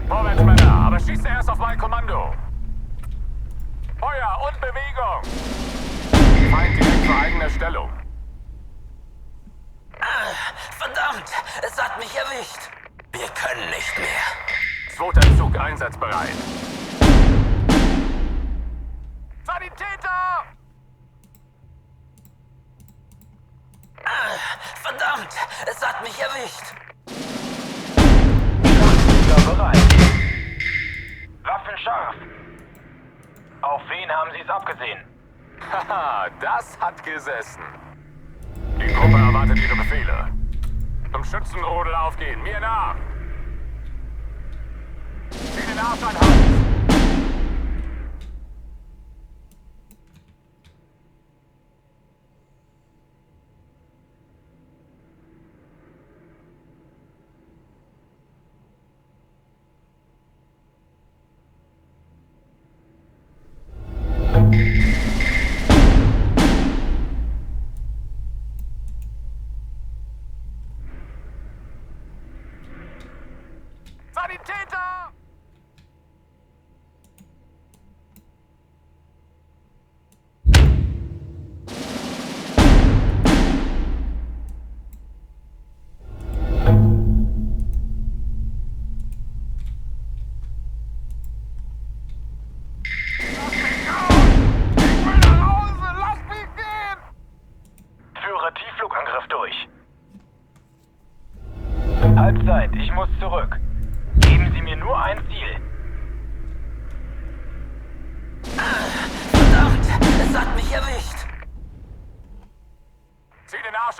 B: Vorwärts, Männer, aber schießt erst auf mein Kommando. Feuer und Bewegung. Feind direkt vor eigener Stellung.
C: Verdammt, es hat mich erwischt. Wir können nicht mehr.
B: Zweiter Zug einsatzbereit. Sanitäter!
C: Verdammt, es hat mich erwischt.
B: Kampfjäger bereit. Waffen scharf. Auf wen haben Sie es abgesehen? Haha, das hat gesessen. Die Gruppe erwartet Ihre Befehle. Zum Schützenrodel aufgehen, mir nach! Zieh den Arsch an Hans!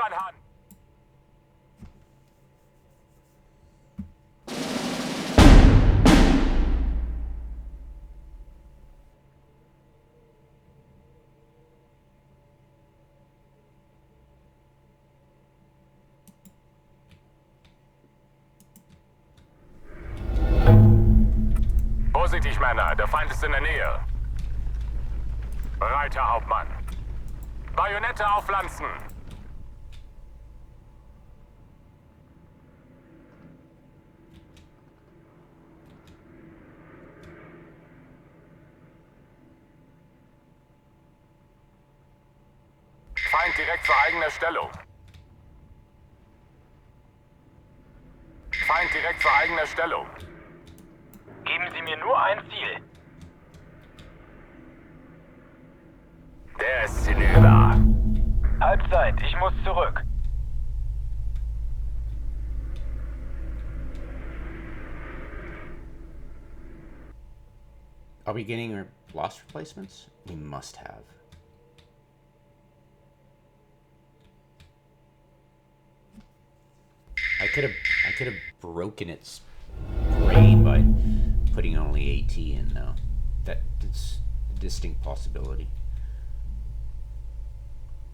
B: an Hand. Vorsichtig, Männer, der Feind ist in der Nähe. Bereit, Herr Hauptmann. Bajonette aufpflanzen. Feind direkt vor eigener Stellung. Feind direkt vor eigener Stellung.
D: Geben Sie mir nur ein Ziel.
B: Der ist hinüber.
D: Halbzeit, ich muss zurück.
A: Are we getting our lost replacements? We must have. I could have broken its brain by putting only AT in though. That's a distinct possibility.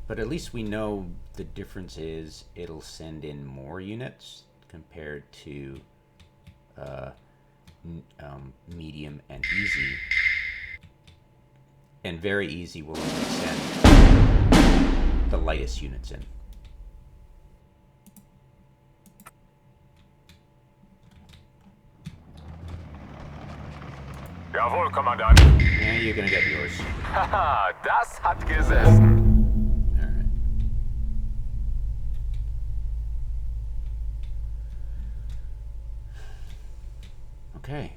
A: But at least we know the difference is it'll send in more units compared to medium and easy. And very easy will only send the lightest units in.
B: Jawohl, Kommandant.
A: Yeah, you're gonna get yours.
B: Haha, das hat gesessen.
A: Alright. Okay.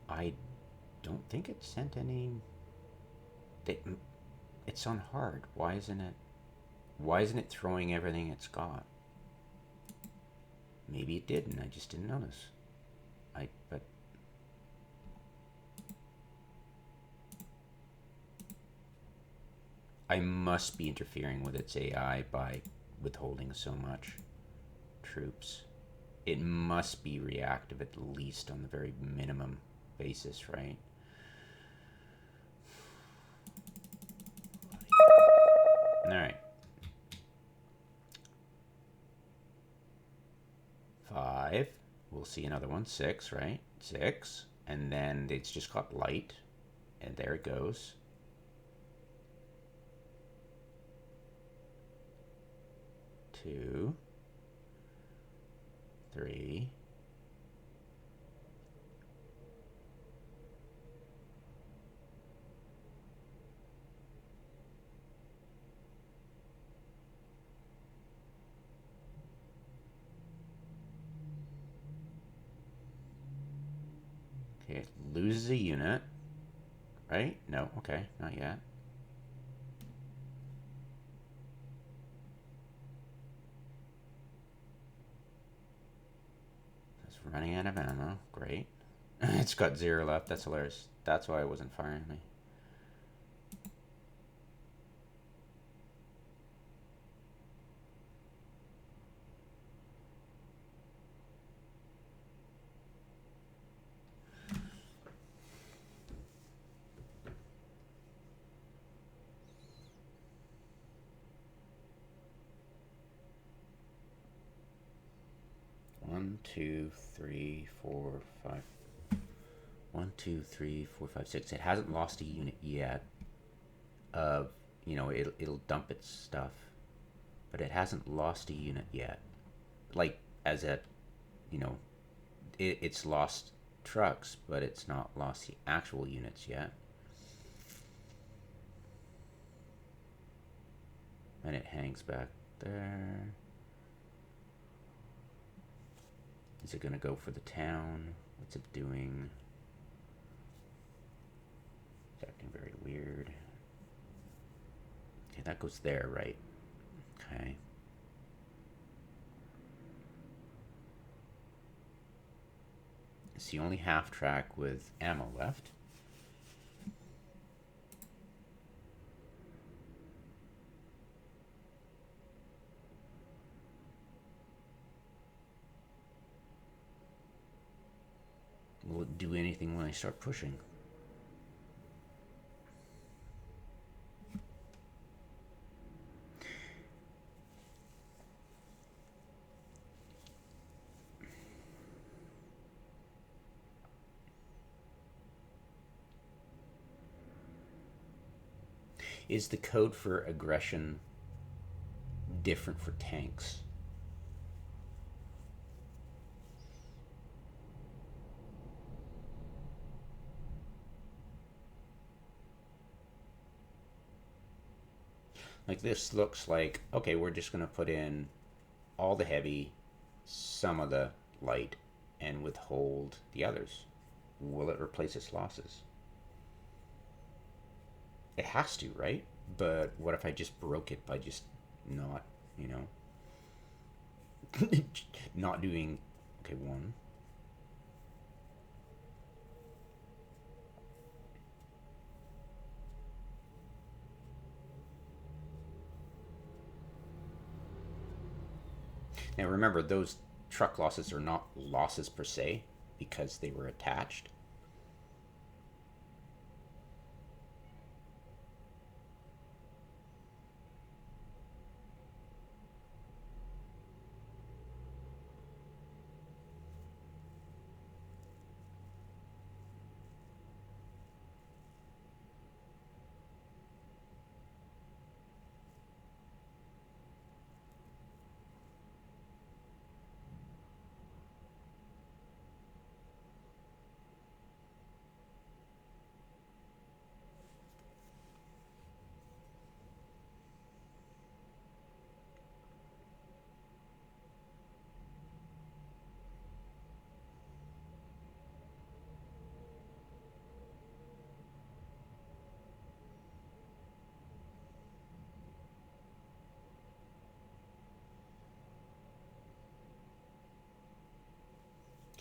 A: I don't think it sent any... It's on hard. Why isn't it throwing everything it's got? Maybe it did and I just didn't notice. But I must be interfering with its AI by withholding so much troops. It must be reactive at least on the very minimum basis, right? Alright. 5. We'll see another one. 6, right? 6. And then it's just got light. And there it goes. 2. 3. Okay, it loses a unit. Right? No, okay, not yet. It's running out of ammo. Great. It's got 0 left. That's hilarious. That's why it wasn't firing me. One, two, three, four, five. 1, 2, 3, 4, 5, 6. It hasn't lost a unit yet. It'll dump its stuff, but it hasn't lost a unit yet. Like as a, it's lost trucks, but it's not lost the actual units yet. And it hangs back there. Is it gonna go for the town? What's it doing? It's acting very weird. Okay, that goes there, right? Okay. It's the only half track with ammo left. do anything when I start pushing. Is the code for aggression different for tanks? Like this looks like, okay, we're just going to put in all the heavy, some of the light, and withhold the others. Will it replace its losses? It has to, right? But what if I just broke it by just not, not doing, okay, one. Now remember, those truck losses are not losses per se because they were attached.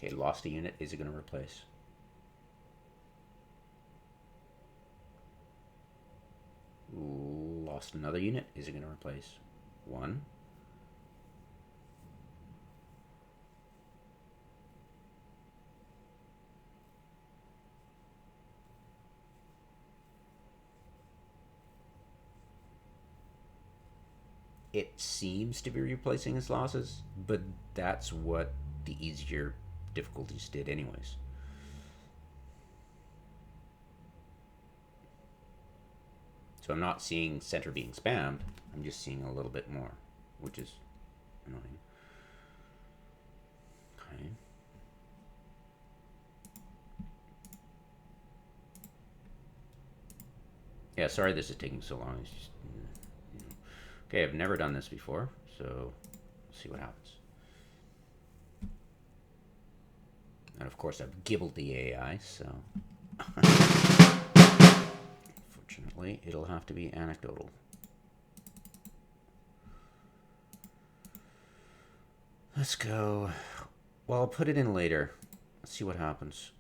A: Okay, lost a unit. Is it going to replace? Lost another unit. Is it going to replace? One. It seems to be replacing its losses, but that's what the easier difficulties did anyways. So I'm not seeing center being spammed, I'm just seeing a little bit more, which is annoying. Okay. Yeah, sorry this is taking so long. It's just, okay, I've never done this before, so we'll see what happens. And of course I've gibbled the AI, so unfortunately it'll have to be anecdotal. Let's go. Well, I'll put it in later. Let's see what happens.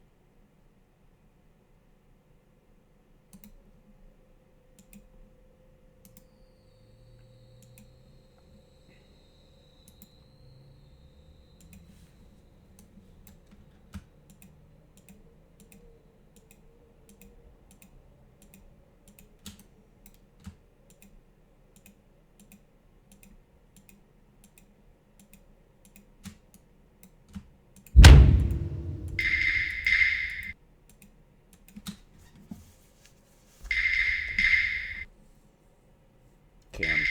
A: Okay, I'm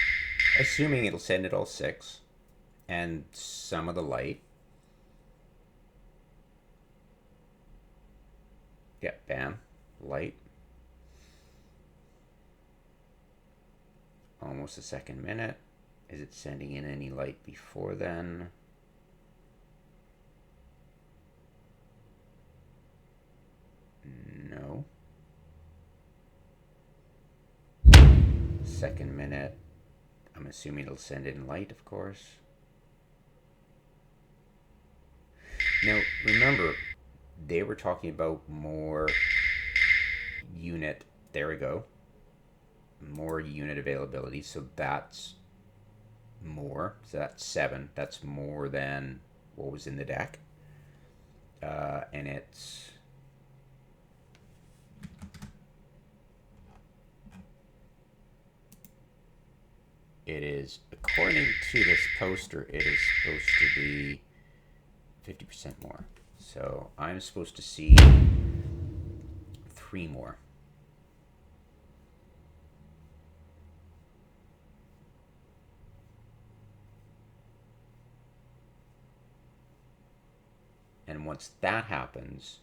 A: assuming it'll send it all 6 and some of the light. Yeah, bam, light. Almost a second minute. Is it sending in any light before then? No. Second minute. I'm assuming it'll send in light, of course. Now, remember, they were talking about more unit. There we go. More unit availability. So that's more. So that's 7. That's more than what was in the deck. And it's it is, according to this poster, it is supposed to be 50% more. So I'm supposed to see 3 more. And once that happens,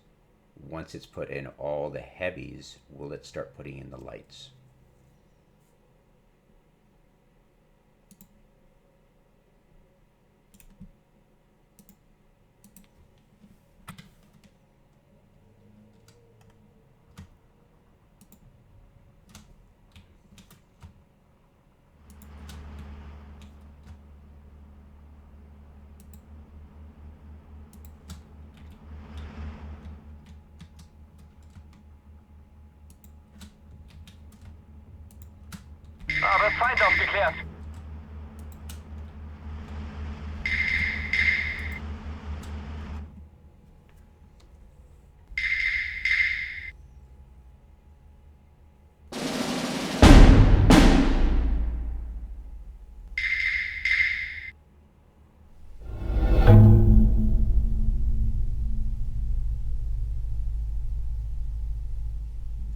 A: once it's put in all the heavies, will it start putting in the lights?
D: Aber Feind aufgeklärt.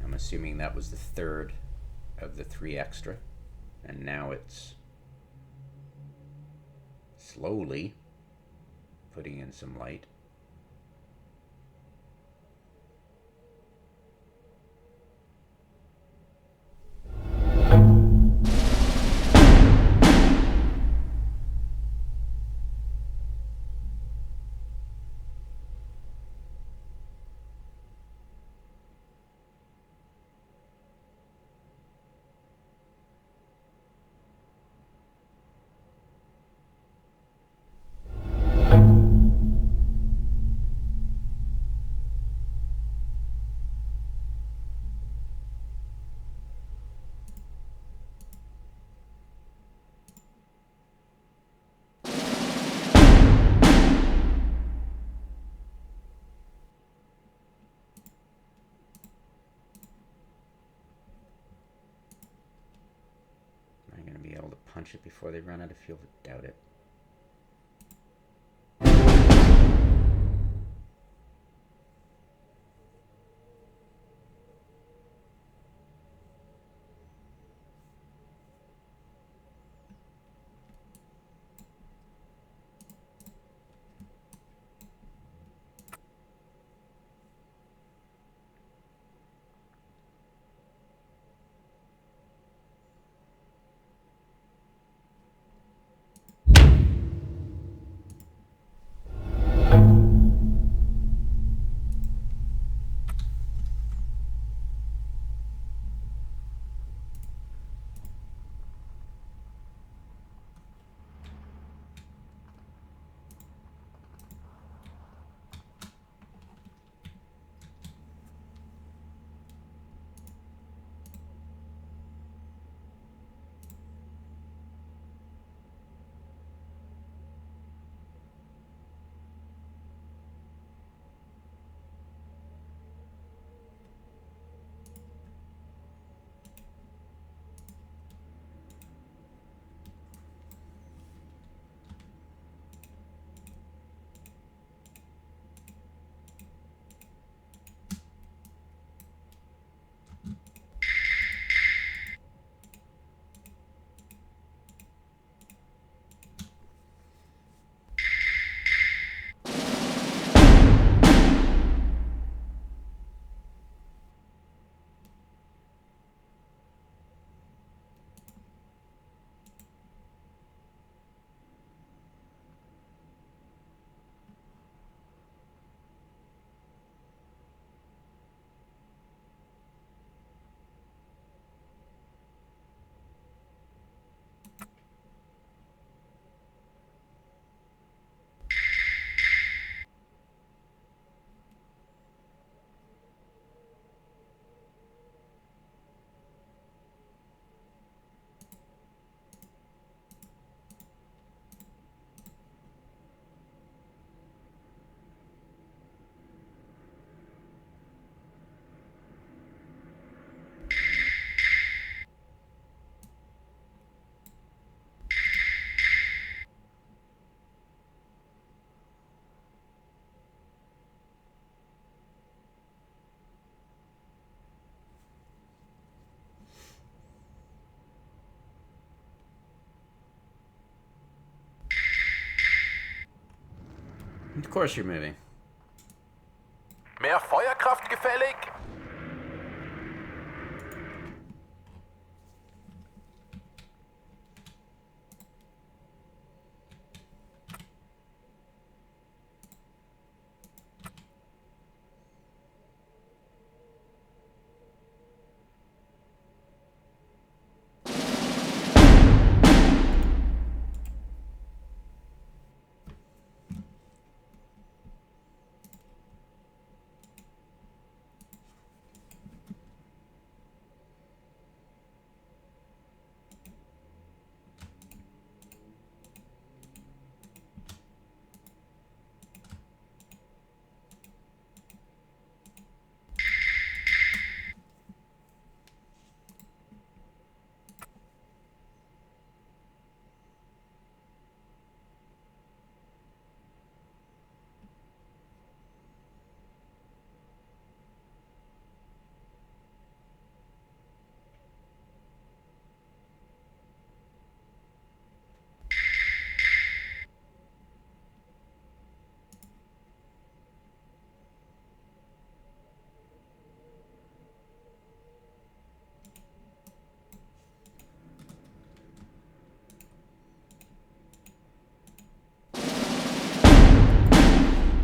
A: I'm assuming that was the third of the 3 extra, and now it's slowly putting in some light. Am I going to be able to punch it before they run out of fuel? Doubt it. Of course you're moving.
B: Mehr Feuerkraft gefällig?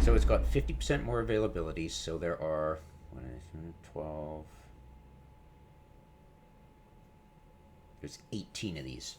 A: So it's got 50% more availability, so there are 12. There's 18 of these.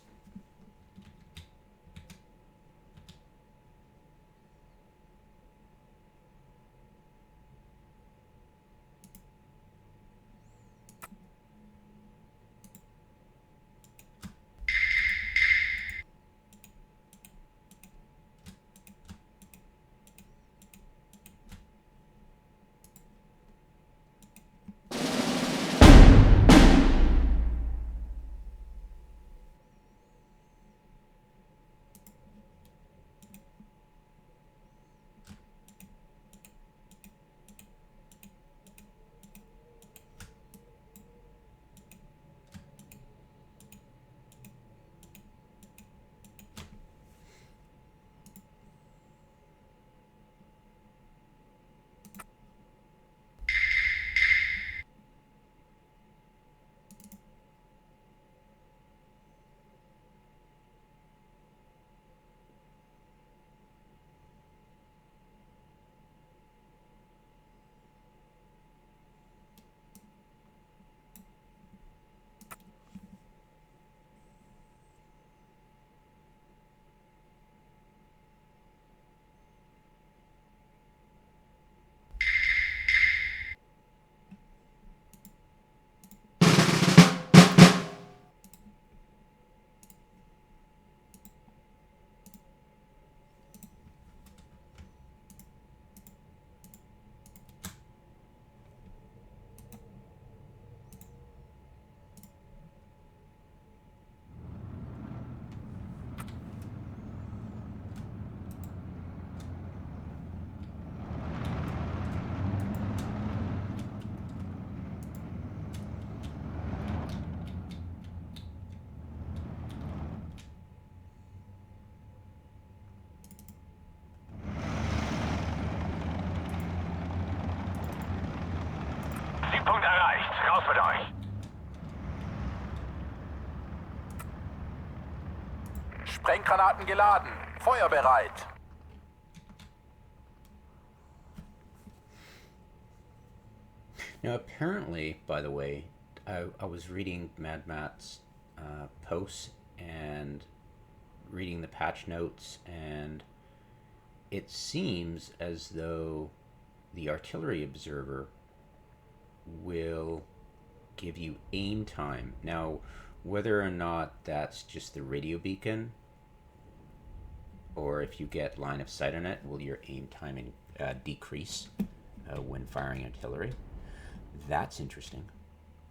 B: Siegpunkt erreicht. Raus mit euch. Sprenggranaten geladen. Feuerbereit.
A: Now, apparently, by the way, I was reading Mad Matt's posts and reading the patch notes, and it seems as though the artillery observer will give you aim time. Now, whether or not that's just the radio beacon, or if you get line of sight on it, will your aim time decrease when firing artillery? That's interesting.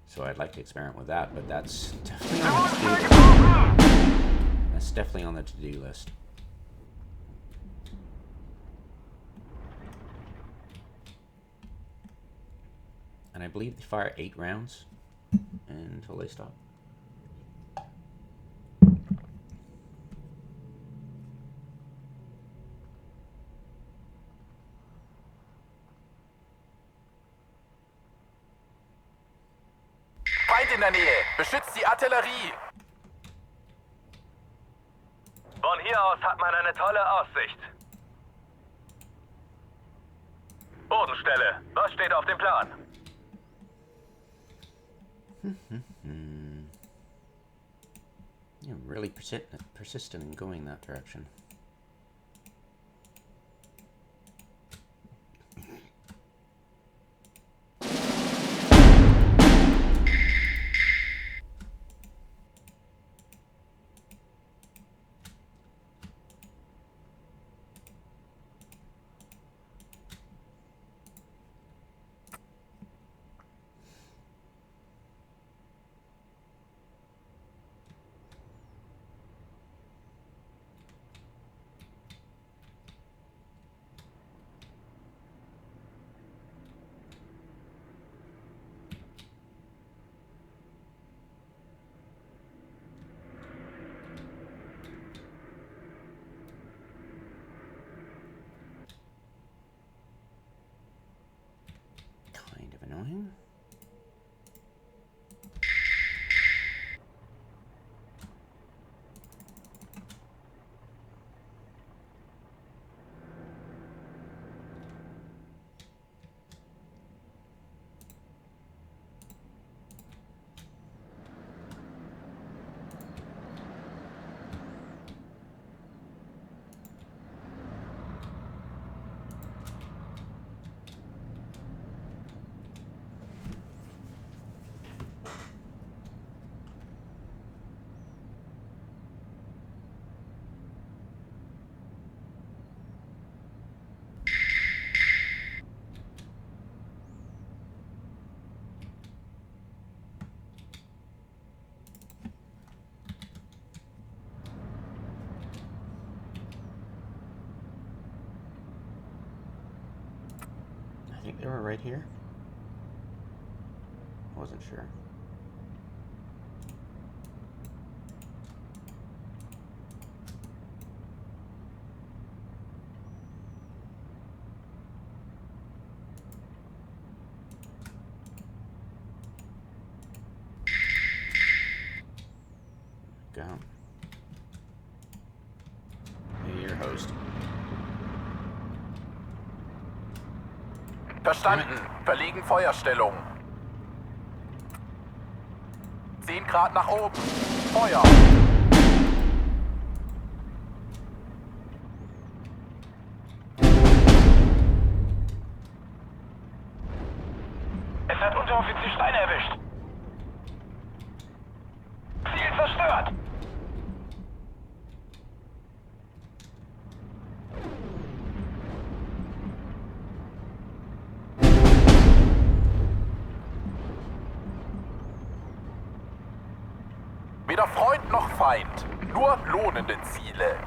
A: So I'd like to experiment with that, but that's definitely on the to-do list. That's definitely on the to-do list. And I believe they fire 8 rounds until they stop.
B: Feind in der Nähe. Beschützt die Artillerie.
D: Von hier aus hat man eine tolle Aussicht. Bodenstelle. Was steht auf dem Plan?
A: You're really persistent in going that direction. Kind of annoying. I think they were right here. Wasn't sure. Go. Be your host.
B: Verstanden. Verlegen Feuerstellung. 10 Grad nach oben. Feuer.
D: Es hat Unteroffizier Stein erwischt. Ziel zerstört.
B: Weder Freund noch Feind. Nur lohnende Ziele.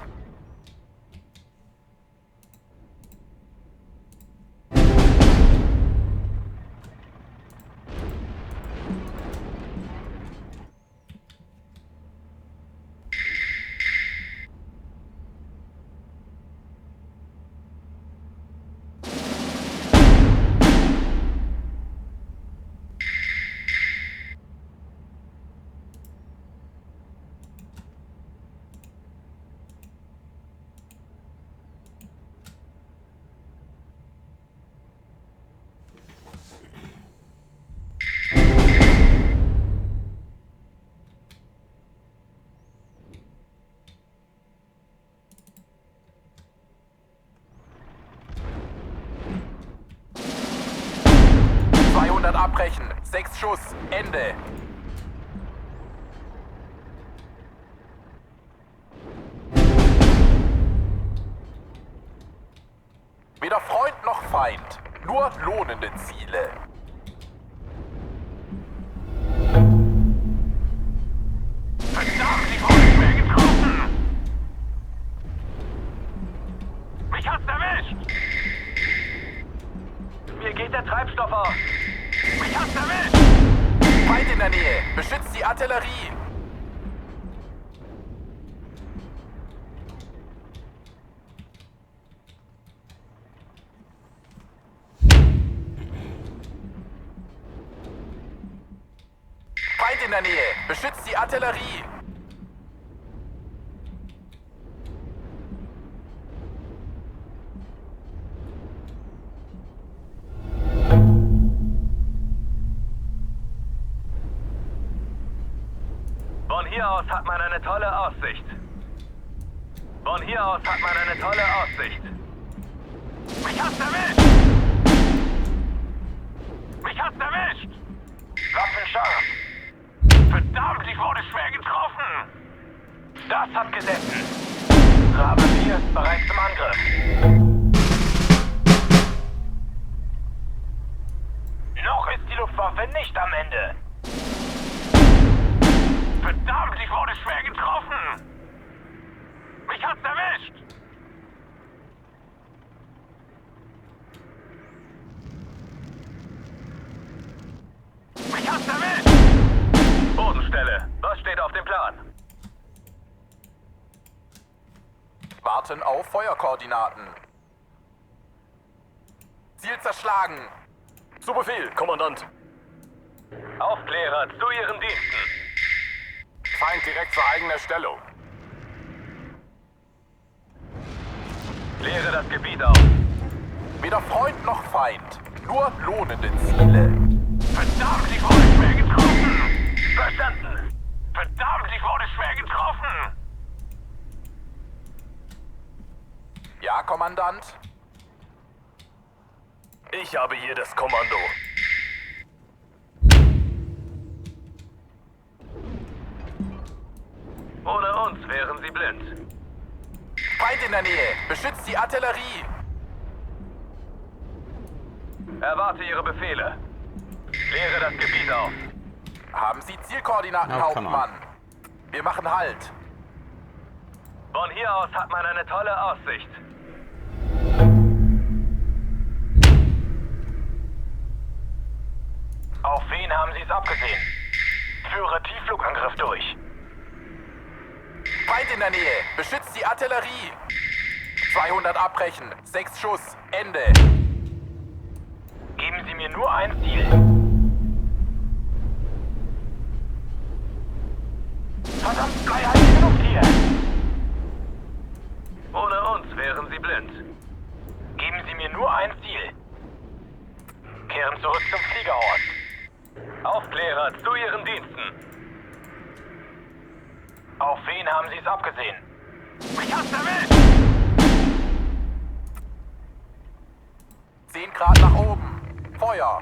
B: Abbrechen. 6 Schuss. Ende. Weder Freund noch Feind. Nur lohnende Ziele.
D: Verdammt, ich wurde nicht mehr getroffen! Mich hat's erwischt! Mir geht der Treibstoff aus! Mich hat's erwischt!
B: Feind in der Nähe. Beschützt die Artillerie. Feind in der Nähe. Beschützt die Artillerie.
C: Von hier aus hat man eine tolle Aussicht. Von hier aus hat man eine tolle Aussicht.
D: Mich hat's erwischt! Mich hat's erwischt! Waffen scharf! Verdammt, ich wurde schwer getroffen! Das hat gesessen! Rabe 4 ist bereit zum Angriff. Noch ist die Luftwaffe nicht am Ende. Verdammt, ich wurde schwer getroffen! Mich hat's erwischt! Mich hat's erwischt!
C: Bodenstelle. Was steht auf dem Plan?
B: Warten auf Feuerkoordinaten. Ziel zerschlagen.
D: Zu Befehl, Kommandant.
C: Aufklärer zu Ihren Diensten.
B: Feind direkt vor eigener Stellung.
C: Kläre das Gebiet auf.
B: Weder Freund noch Feind. Nur lohnende Ziele.
D: Verdammt, ich wurde schwer getroffen!
C: Verstanden.
D: Verdammt, ich wurde schwer getroffen!
B: Ja, Kommandant?
D: Ich habe hier das Kommando.
C: Ohne uns wären Sie blind.
B: Feind in der Nähe. Beschützt die Artillerie.
C: Erwarte Ihre Befehle. Kläre das Gebiet auf.
B: Haben Sie Zielkoordinaten,
A: Oh, come on.
B: Hauptmann? Wir machen Halt.
C: Von hier aus hat man eine tolle Aussicht.
D: Auf wen haben Sie es abgesehen? Führe Tiefflugangriff durch.
B: Feind in der Nähe. Beschützt die Artillerie. 200 abbrechen. 6 Schuss. Ende.
D: Geben Sie mir nur ein Ziel. Verdammt, frei heilige Luft hier!
C: Ohne uns wären Sie blind.
D: Geben Sie mir nur ein Ziel. Kehren zurück zum Fliegerort.
C: Aufklärer zu Ihren Diensten.
D: Auf wen haben Sie es abgesehen? Mich hat's erwischt!
B: 10 Grad nach oben. Feuer.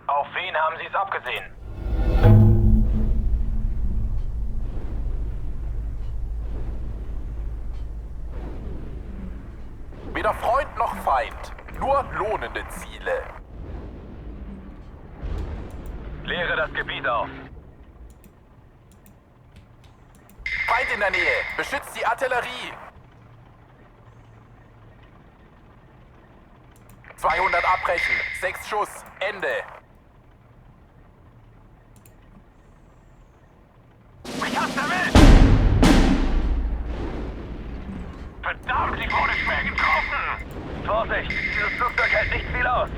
D: Auf wen haben Sie es abgesehen?
B: Weder Freund noch Feind. Nur lohnende Ziele.
C: Kläre das Gebiet auf.
B: Feind in der Nähe. Beschützt die Artillerie. 200 abbrechen. 6 Schuss. Ende.
D: Mich hat's erwischt! Verdammt, ich wurde schwer getroffen!
C: Vorsicht, dieses Flugzeug hält nicht viel aus.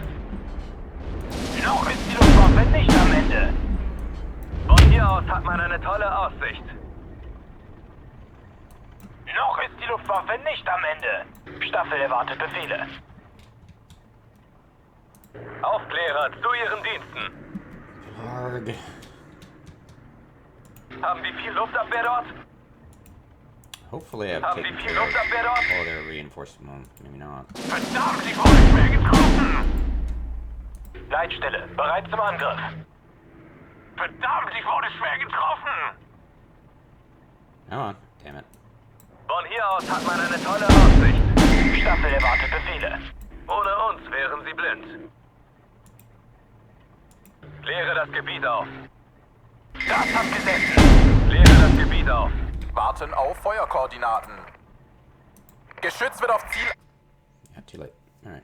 D: Noch ist die Luftwaffe nicht am Ende!
C: Von hier aus hat man eine tolle Aussicht.
D: Noch ist die Luftwaffe nicht am Ende! Staffel erwartet Befehle.
C: Aufklärer zu Ihren Diensten.
A: Hard.
C: Haben die viel Luftabwehr dort?
A: Hopefully I've
C: Haben
A: taken
C: die viel
A: care of
C: Luftabwehr dort?
A: all their reinforcement. Maybe not.
D: Verdammt, ich wurde schwer getroffen! Leitstelle, bereit zum Angriff. Verdammt, ich wurde schwer getroffen!
A: Come on. Damn it.
C: Von hier aus hat man eine tolle Aussicht.
D: Staffel erwartet Befehle.
C: Ohne uns wären Sie blind. Kläre das Gebiet auf.
D: Das hat gesessen!
C: Kläre das Gebiet auf.
B: Warten auf Feuerkoordinaten. Geschütz wird auf Ziel.
A: Yeah, too late. Alright.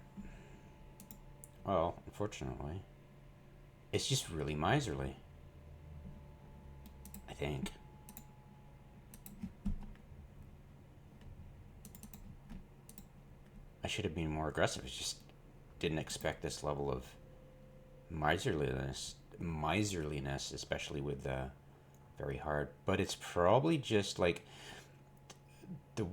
A: Well, unfortunately, it's just really miserly. I think. I should have been more aggressive. I just didn't expect this level of miserliness miserliness, especially with very hard. But it's probably just like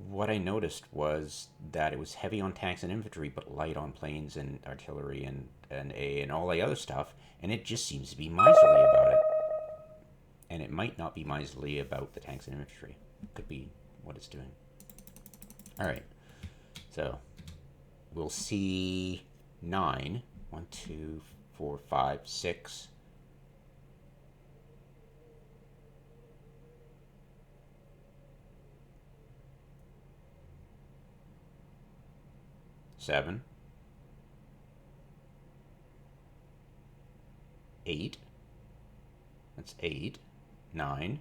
A: what I noticed was that it was heavy on tanks and infantry, but light on planes and artillery and all the other stuff. And it just seems to be miserly about it. And it might not be miserly about the tanks and infantry. It could be what it's doing. All right. So we'll see 9. 1, 2, 4, 5, 6. 7. 8. That's 8. 9.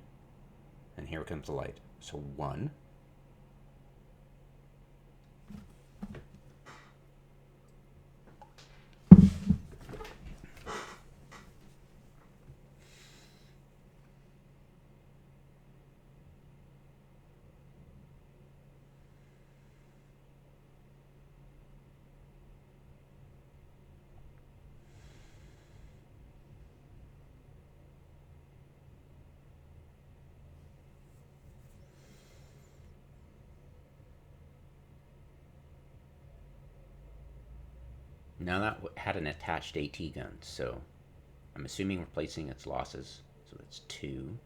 A: And here comes the light. So 1. Now that had an attached AT gun, so I'm assuming replacing its losses. So that's 2.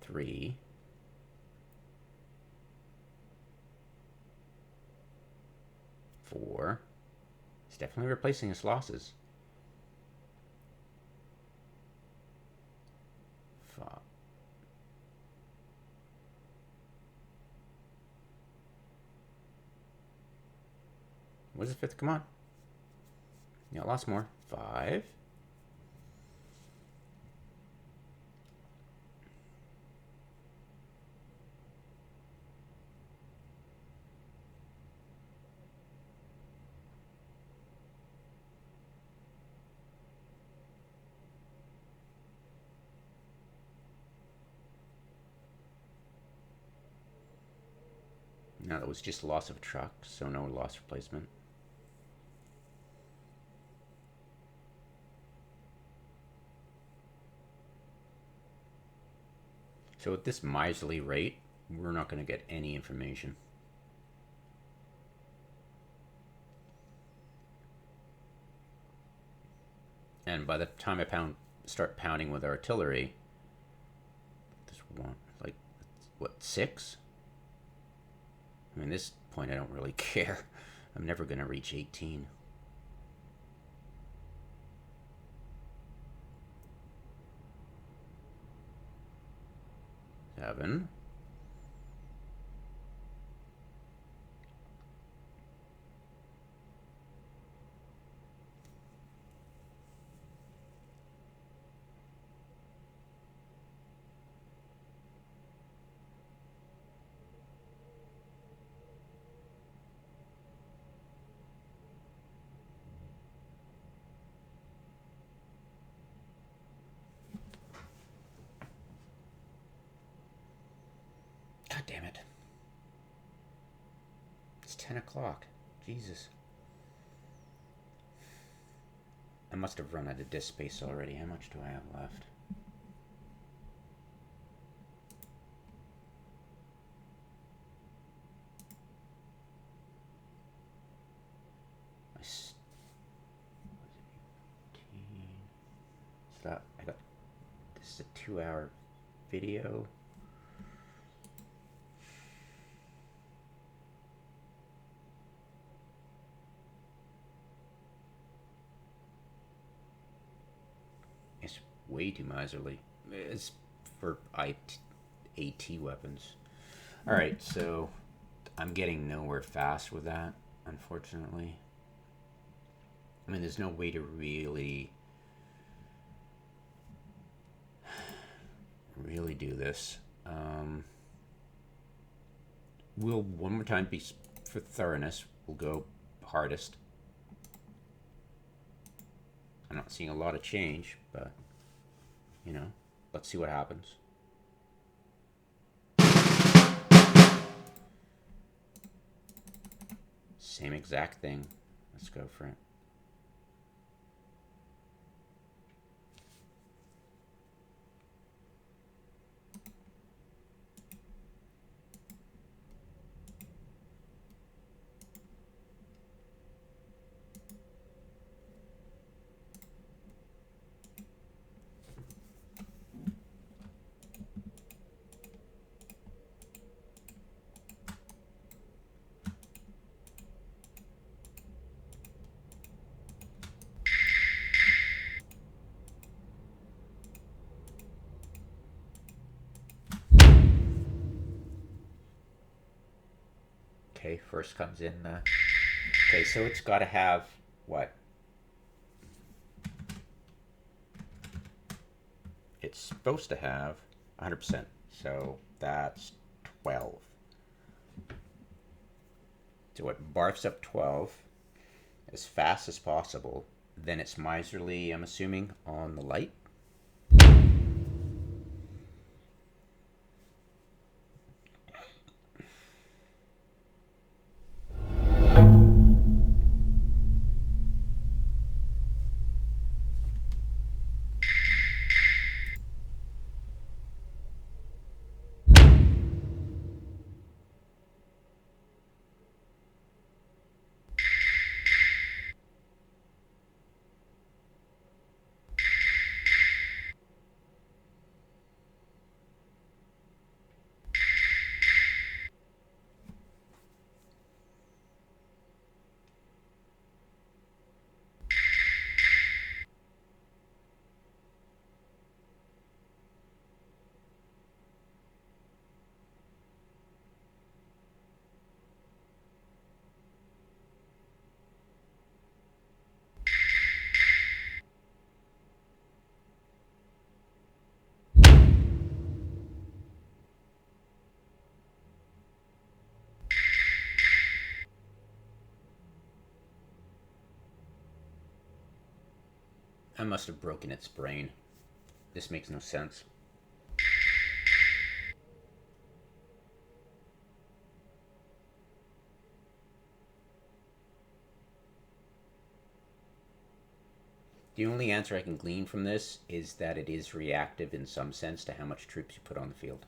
A: Three. 4. It's definitely replacing its losses. 5. Where's the 5th? Come on. Yeah, lots more. 5. No, that was just loss of a truck, so no loss replacement. So at this miserly rate, we're not going to get any information. And by the time I start pounding with artillery, there's one, like, what, 6? I mean, at this point, I don't really care. I'm never going to reach 18. 7. God damn it. It's 10 o'clock. Jesus. I must have run out of disk space already. How much do I have left? So I got, this is a 2-hour video. It's way too miserly. It's for AT weapons. Alright, so I'm getting nowhere fast with that, unfortunately. I mean, there's no way to really do this. We'll, one more time, be for thoroughness, we'll go hardest. I'm not seeing a lot of change, but, you know, let's see what happens. Same exact thing. Let's go for it. Okay, first comes in. Okay, so it's got to have what? It's supposed to have 100%. So that's 12. So it barfs up 12 as fast as possible. Then it's miserly, I'm assuming, on the light. I must have broken its brain. This makes no sense. The only answer I can glean from this is that it is reactive in some sense to how much troops you put on the field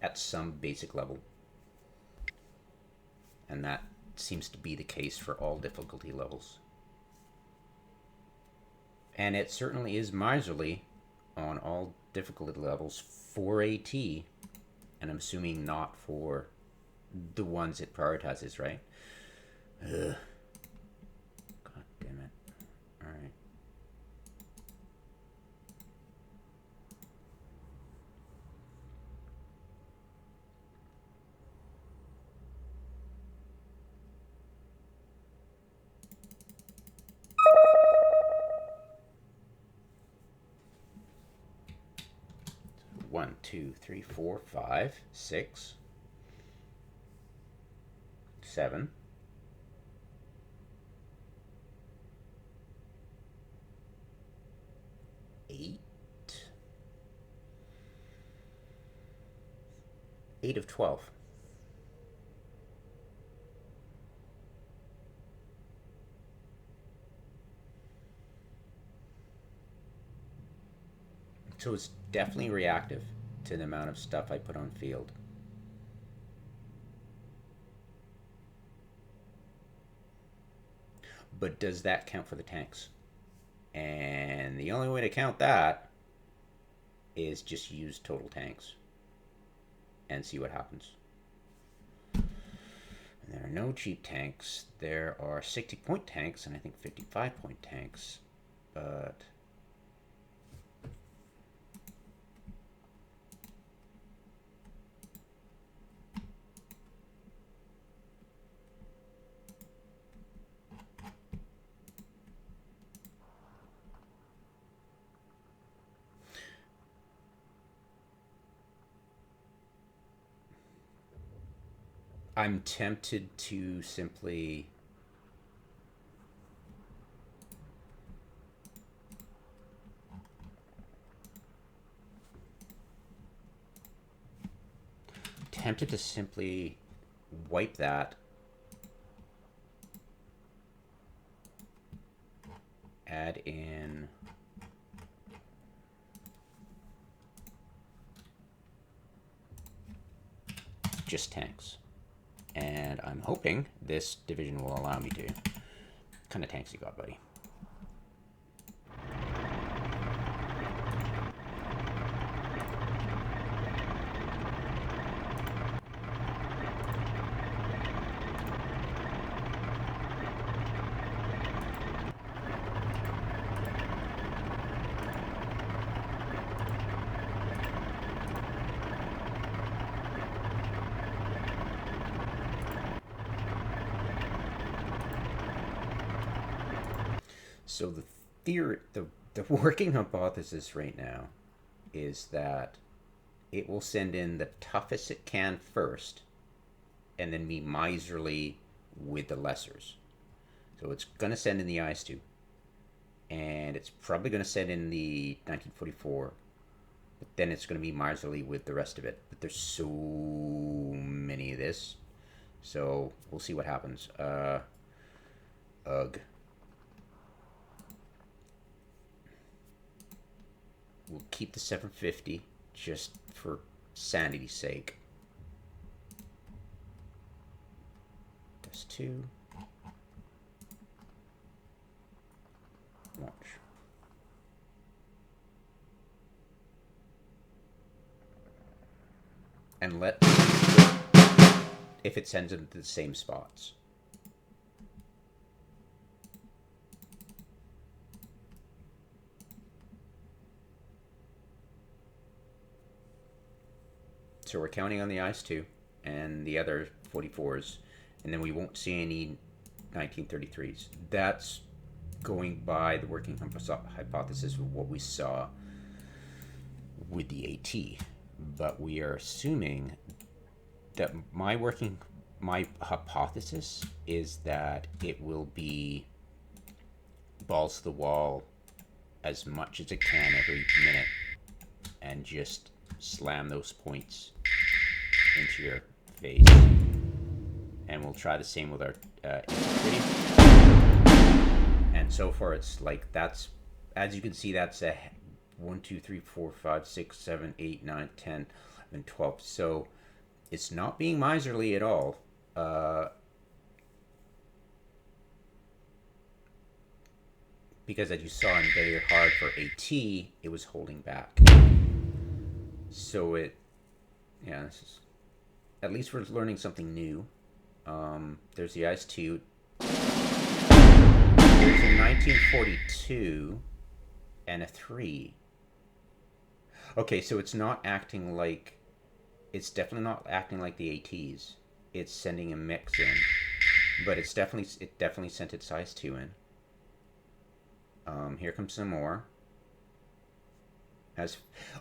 A: at some basic level. And that seems to be the case for all difficulty levels. And it certainly is miserly on all difficulty levels for AT, and I'm assuming not for the ones it prioritizes, right? Ugh. God damn it. Alright. One, two, three, four, 5, 6, 7, 8. 8 of 12. So it's definitely reactive to the amount of stuff I put on field. But does that count for the tanks? And the only way to count that is just use total tanks and see what happens. And there are no cheap tanks. There are 60-point tanks and I think 55-point tanks. But I'm tempted to simply wipe that add in just tanks. And I'm hoping this division will allow me to. What kind of tanks you got, buddy? So the theory, the working hypothesis right now is that it will send in the toughest it can first, and then be miserly with the lessers. So it's going to send in the IS-2, and it's probably going to send in the 1944, but then it's going to be miserly with the rest of it. But there's so many of this, so we'll see what happens. Ugh. We'll keep the 750 just for sanity's sake. Test 2. Launch. And let if it sends them to the same spots. So we're counting on the IS-2 and the other 44s, and then we won't see any 1933s. That's going by the working hypothesis of what we saw with the AT. But we are assuming that my hypothesis is that it will be balls to the wall as much as it can every minute and just slam those points into your face. And we'll try the same with our infantry. And so far it's like, that's, as you can see, that's a 1, 2, 3, 4, 5, 6, 7, 8, 9, 10, 11, 12. So it's not being miserly at all. Because as you saw in Very Hard for AT, it was holding back. So this is, at least we're learning something new. There's the IS-2. There's a 1942 and a 3. Okay, so it's not acting like, it's definitely not acting like the ATs. It's sending a mix in, but it definitely sent its IS-2 in. Here comes some more.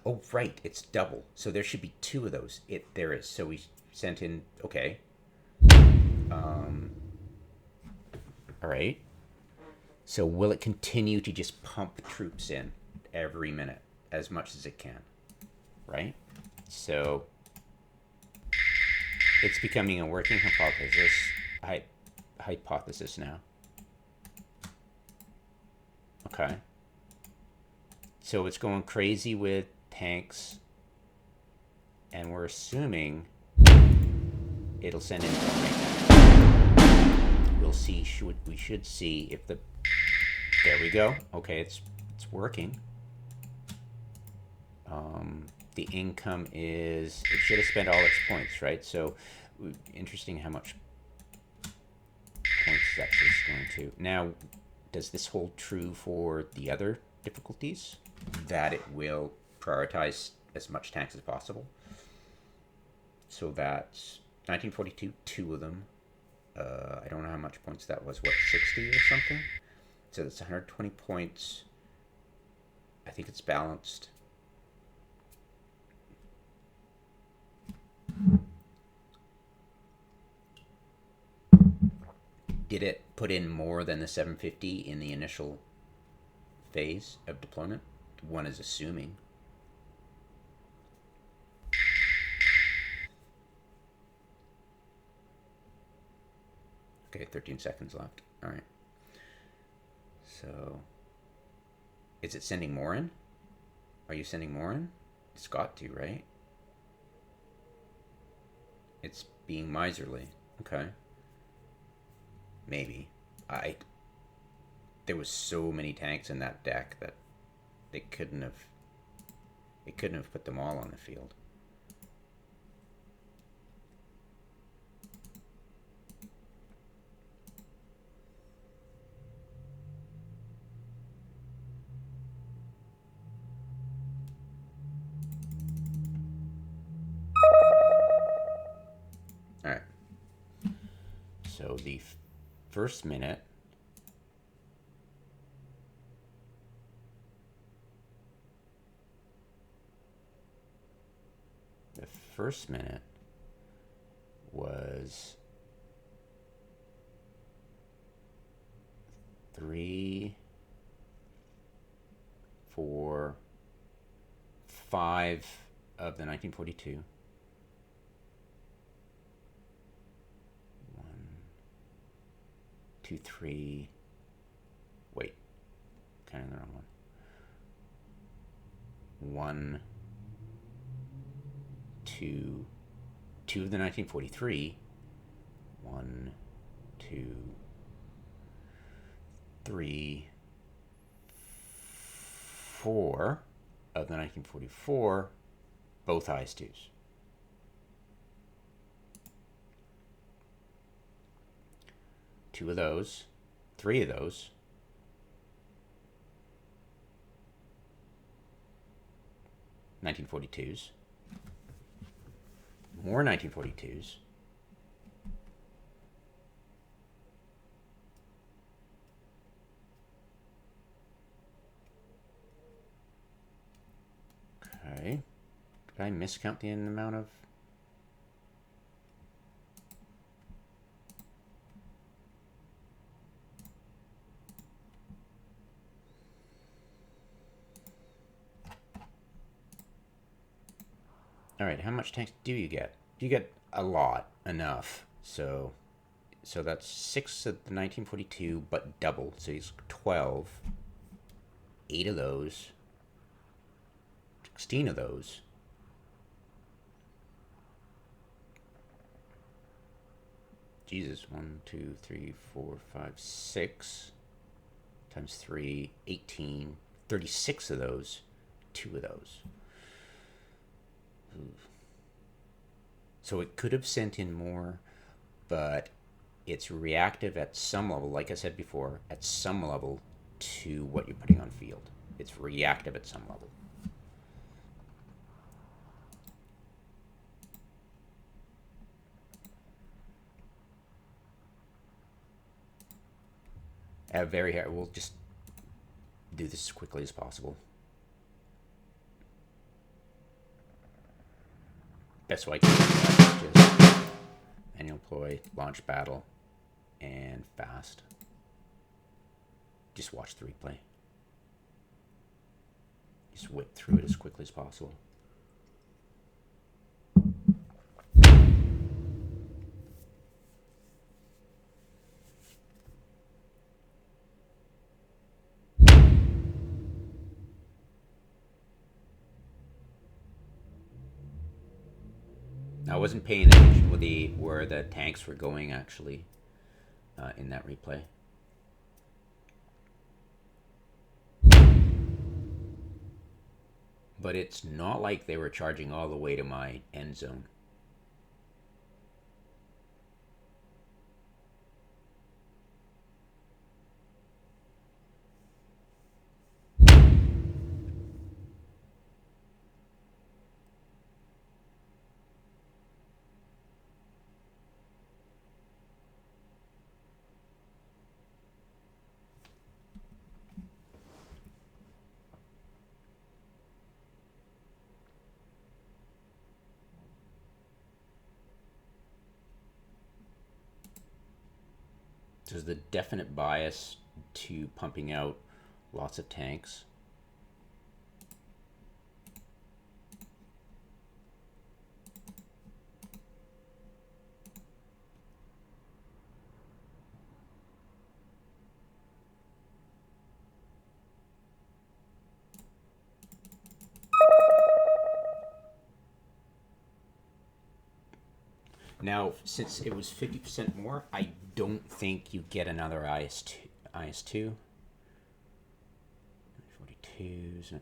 A: Oh right, it's double, so there should be 2 of those. There is. So we sent in. Okay. All right. So will it continue to just pump troops in every minute as much as it can? Right. So it's becoming a working hypothesis now. Okay. So it's going crazy with tanks, and we're assuming it'll send in more right now. We'll see. We should see if the. There we go. Okay, it's working. The income is. It should have spent all its points, right? So, interesting how much points it's actually going to. Now, does this hold true for the other difficulties? That it will prioritize as much tanks as possible. So that's 1942, 2 of them. I don't know how much points that was. What, 60 or something? So that's 120 points. I think it's balanced. Did it put in more than the 750 in the initial phase of deployment? One is assuming. Okay, 13 seconds left. All right. So Is it sending more in? Are you sending more in? It's got to, right? It's being miserly. Okay. Maybe. There was so many tanks in that deck that it couldn't have put them all on the field. All right. So the first minute was 3, 4, 5 of the 1942. 1, 2, 3. Wait, kind of the wrong one. 1, 2, 2 of the 1943. 1, 2, 3, 4 of the 1944, both highest twos. Two of those, 3 of those, (1942s), more 1942s, okay. Did I miscount the amount of? All right, how much tanks do you get? You get a lot, enough. So that's 6 of the 1942, but double. So he's 12. 8 of those. 16 of those. Jesus, 1, 2, 3, 4, 5, 6 times 3, 18. 36 of those. 2 of those. So it could have sent in more, but it's reactive at some level, like I said before, at some level to what you're putting on field. It's reactive at some level. Very hard. We'll just do this as quickly as possible. Best way I can do that is just manual ploy, launch battle, and fast. Just watch the replay. Just whip through it as quickly as possible. I wasn't paying attention where the tanks were going actually in that replay. But it's not like they were charging all the way to my end zone. There's the definite bias to pumping out lots of tanks. Now, since it was 50% more, I don't think you get another IS2. 1942s,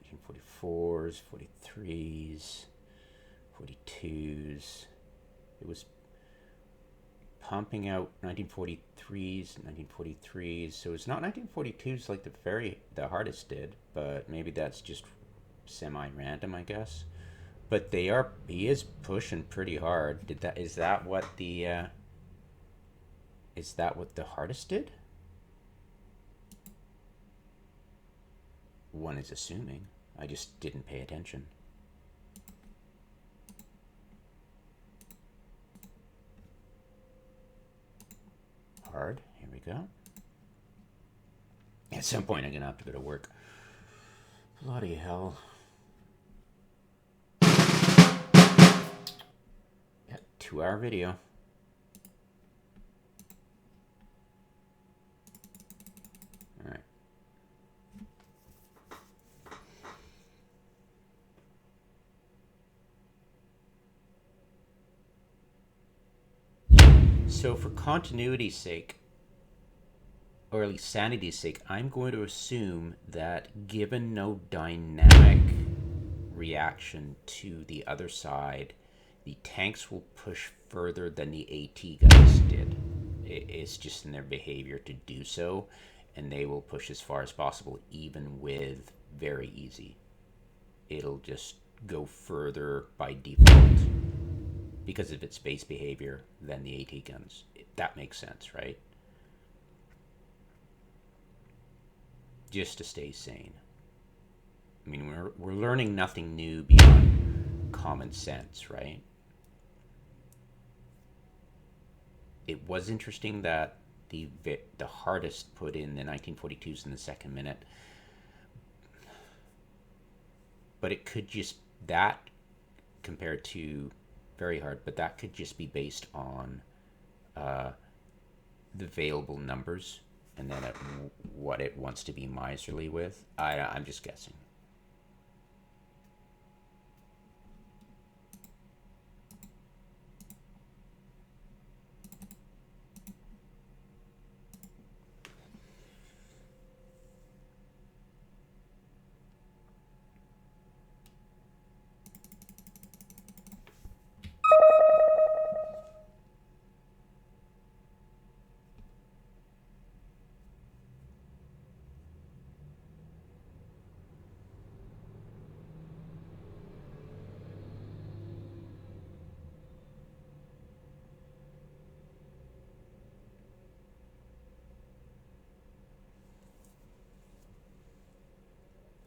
A: 1944s, 43s, 42s. It was pumping out 1943s, so it's not 1942s like the hardest did, but maybe that's just semi-random, I guess. But he is pushing pretty hard. Is that what the hardest did? One is assuming. I just didn't pay attention. Hard. Here we go. At some point, I'm gonna have to go to work. Bloody hell. Yeah, 2-hour video. All right. So for continuity's sake, or at least sanity's sake, I'm going to assume that given no dynamic reaction to the other side, the tanks will push further than the AT guns did. It's just in their behavior to do so, and they will push as far as possible, even with very easy. It'll just go further by default because of its base behavior than the AT guns. That makes sense, right? Just to stay sane. I mean, we're learning nothing new beyond common sense, right? It was interesting that the hardest put in the 1942s in the second minute, but it could just, that compared to very hard, but that could just be based on the available numbers and then what it wants to be miserly with. I'm just guessing.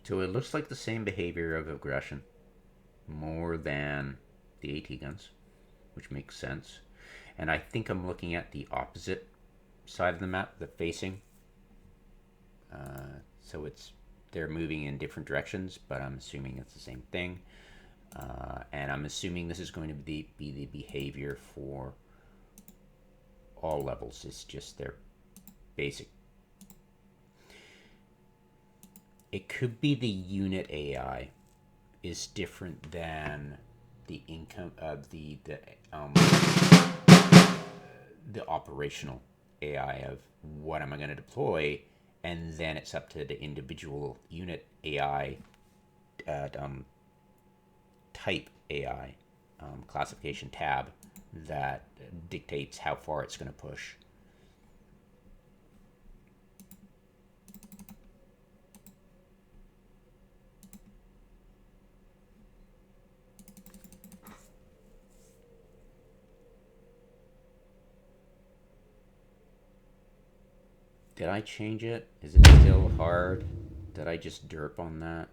A: So it looks like the same behavior of aggression, more than the AT guns, which makes sense. And I think I'm looking at the opposite side of the map, the facing. So they're moving in different directions, but I'm assuming it's the same thing. And I'm assuming this is going to be the behavior for all levels. It's just their basic. It could be the unit AI is different than the income of the operational AI of what am I going to deploy, and then it's up to the individual unit AI type AI classification tab that dictates how far it's going to push. Did I change it? Is it still hard? Did I just derp on that?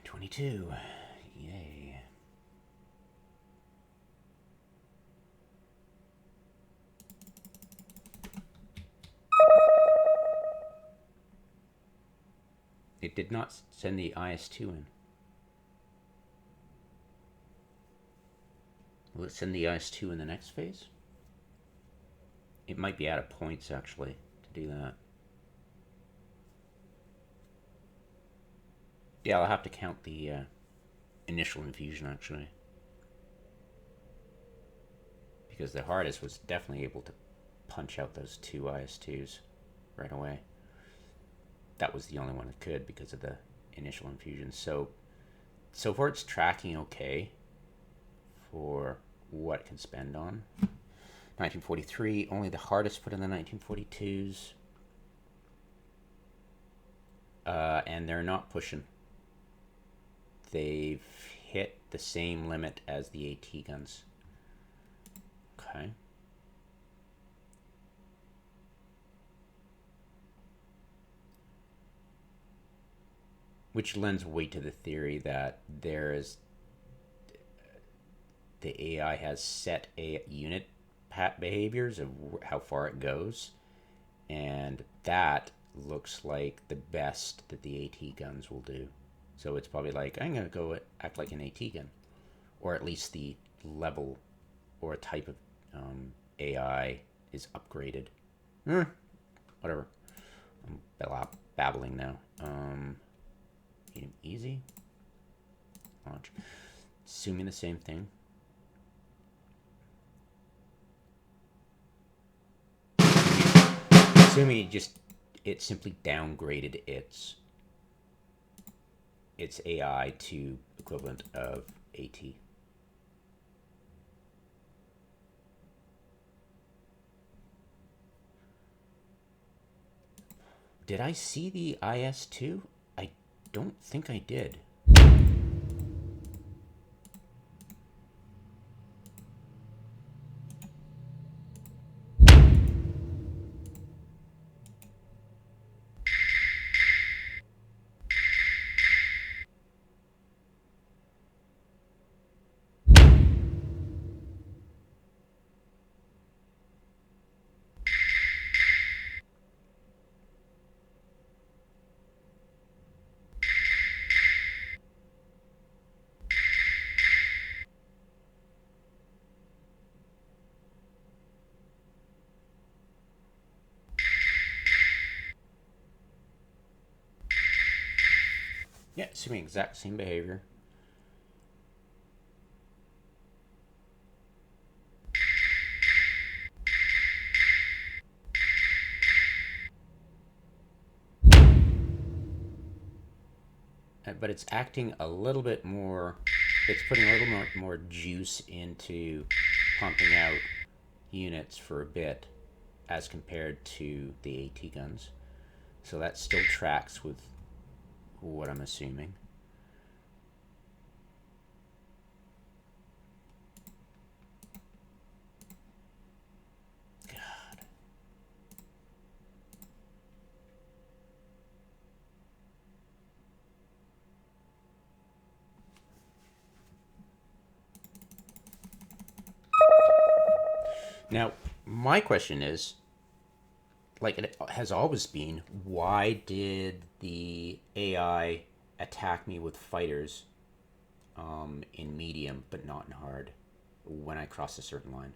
A: 22. Yay. It did not send the IS-2 in. Will it send the IS-2 in the next phase? It might be out of points, actually, to do that. Yeah, I'll have to count the initial infusion, actually. Because the hardest was definitely able to punch out those 2 IS-2s right away. That was the only one that could because of the initial infusion. So far it's tracking okay for what it can spend on. 1943, only the hardest put in the 1942s. And they're not pushing. They've hit the same limit as the AT guns. Okay. Which lends weight to the theory that the AI has set a unit behaviors of how far it goes, and that looks like the best that the AT guns will do. So it's probably like, I'm going to go act like an AT gun, or at least the level or a type of AI is upgraded. Whatever. I'm babbling now. Easy. Launch. Assuming the same thing. Assuming it simply downgraded its AI to equivalent of AT. Did I see the IS-2? I don't think I did. Yeah, assuming exact same behavior. But it's acting a little bit more, it's putting a little more juice into pumping out units for a bit as compared to the AT guns. So that still tracks with what I'm assuming. God. Now, my question is, like it has always been, why did the AI attack me with fighters in medium but not in hard when I crossed a certain line?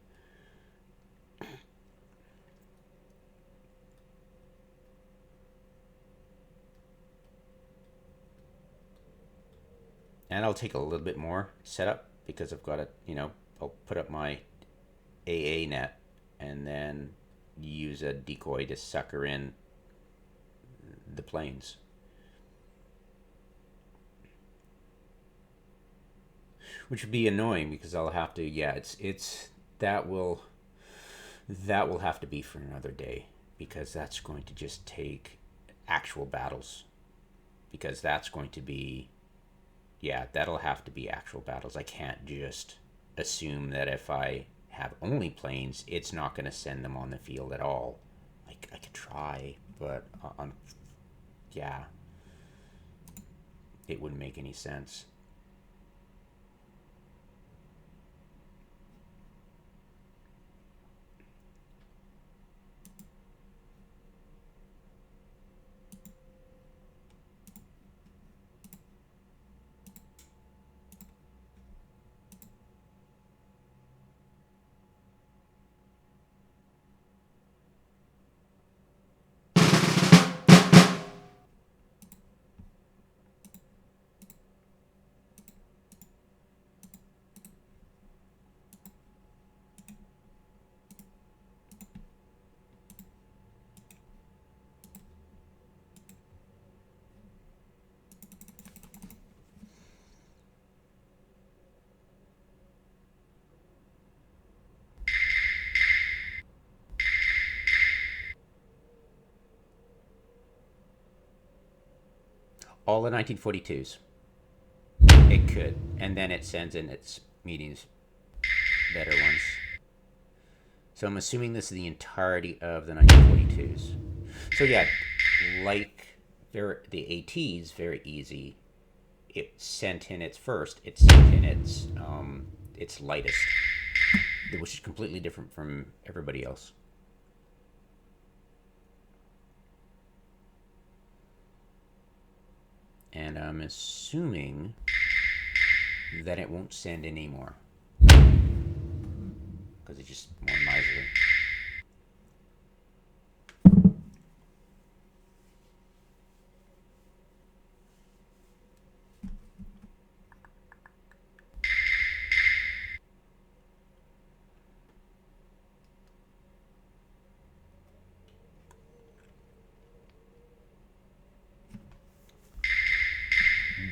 A: And I'll take a little bit more setup because I've got I'll put up my AA net and then use a decoy to sucker in the planes. Which would be annoying because I'll have to, that will have to be for another day because that's going to just take actual battles. Because that's going to be, that'll have to be actual battles. I can't just assume that if I have only planes, it's not going to send them on the field at all. I could try, but it wouldn't make any sense. All the 1942s. It could. And then it sends in its meetings better ones. So I'm assuming this is the entirety of the 1942s. So yeah, like the ATs, very easy. It sent in its first. It sent in its lightest, which is completely different from everybody else. And I'm assuming that it won't send any more because it's just more miserly.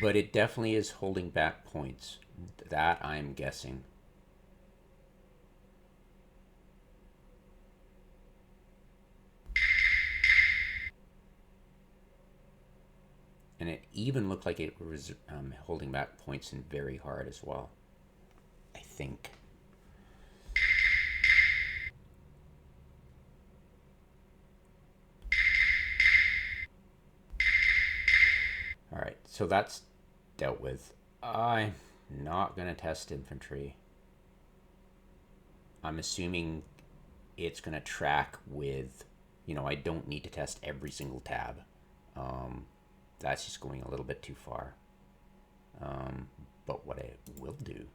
A: But it definitely is holding back points. That I'm guessing. And it even looked like it was holding back points in very hard as well. I think. All right, so that's dealt with. I'm not going to test infantry. I'm assuming it's going to track with, I don't need to test every single tab. That's just going a little bit too far. But what I will do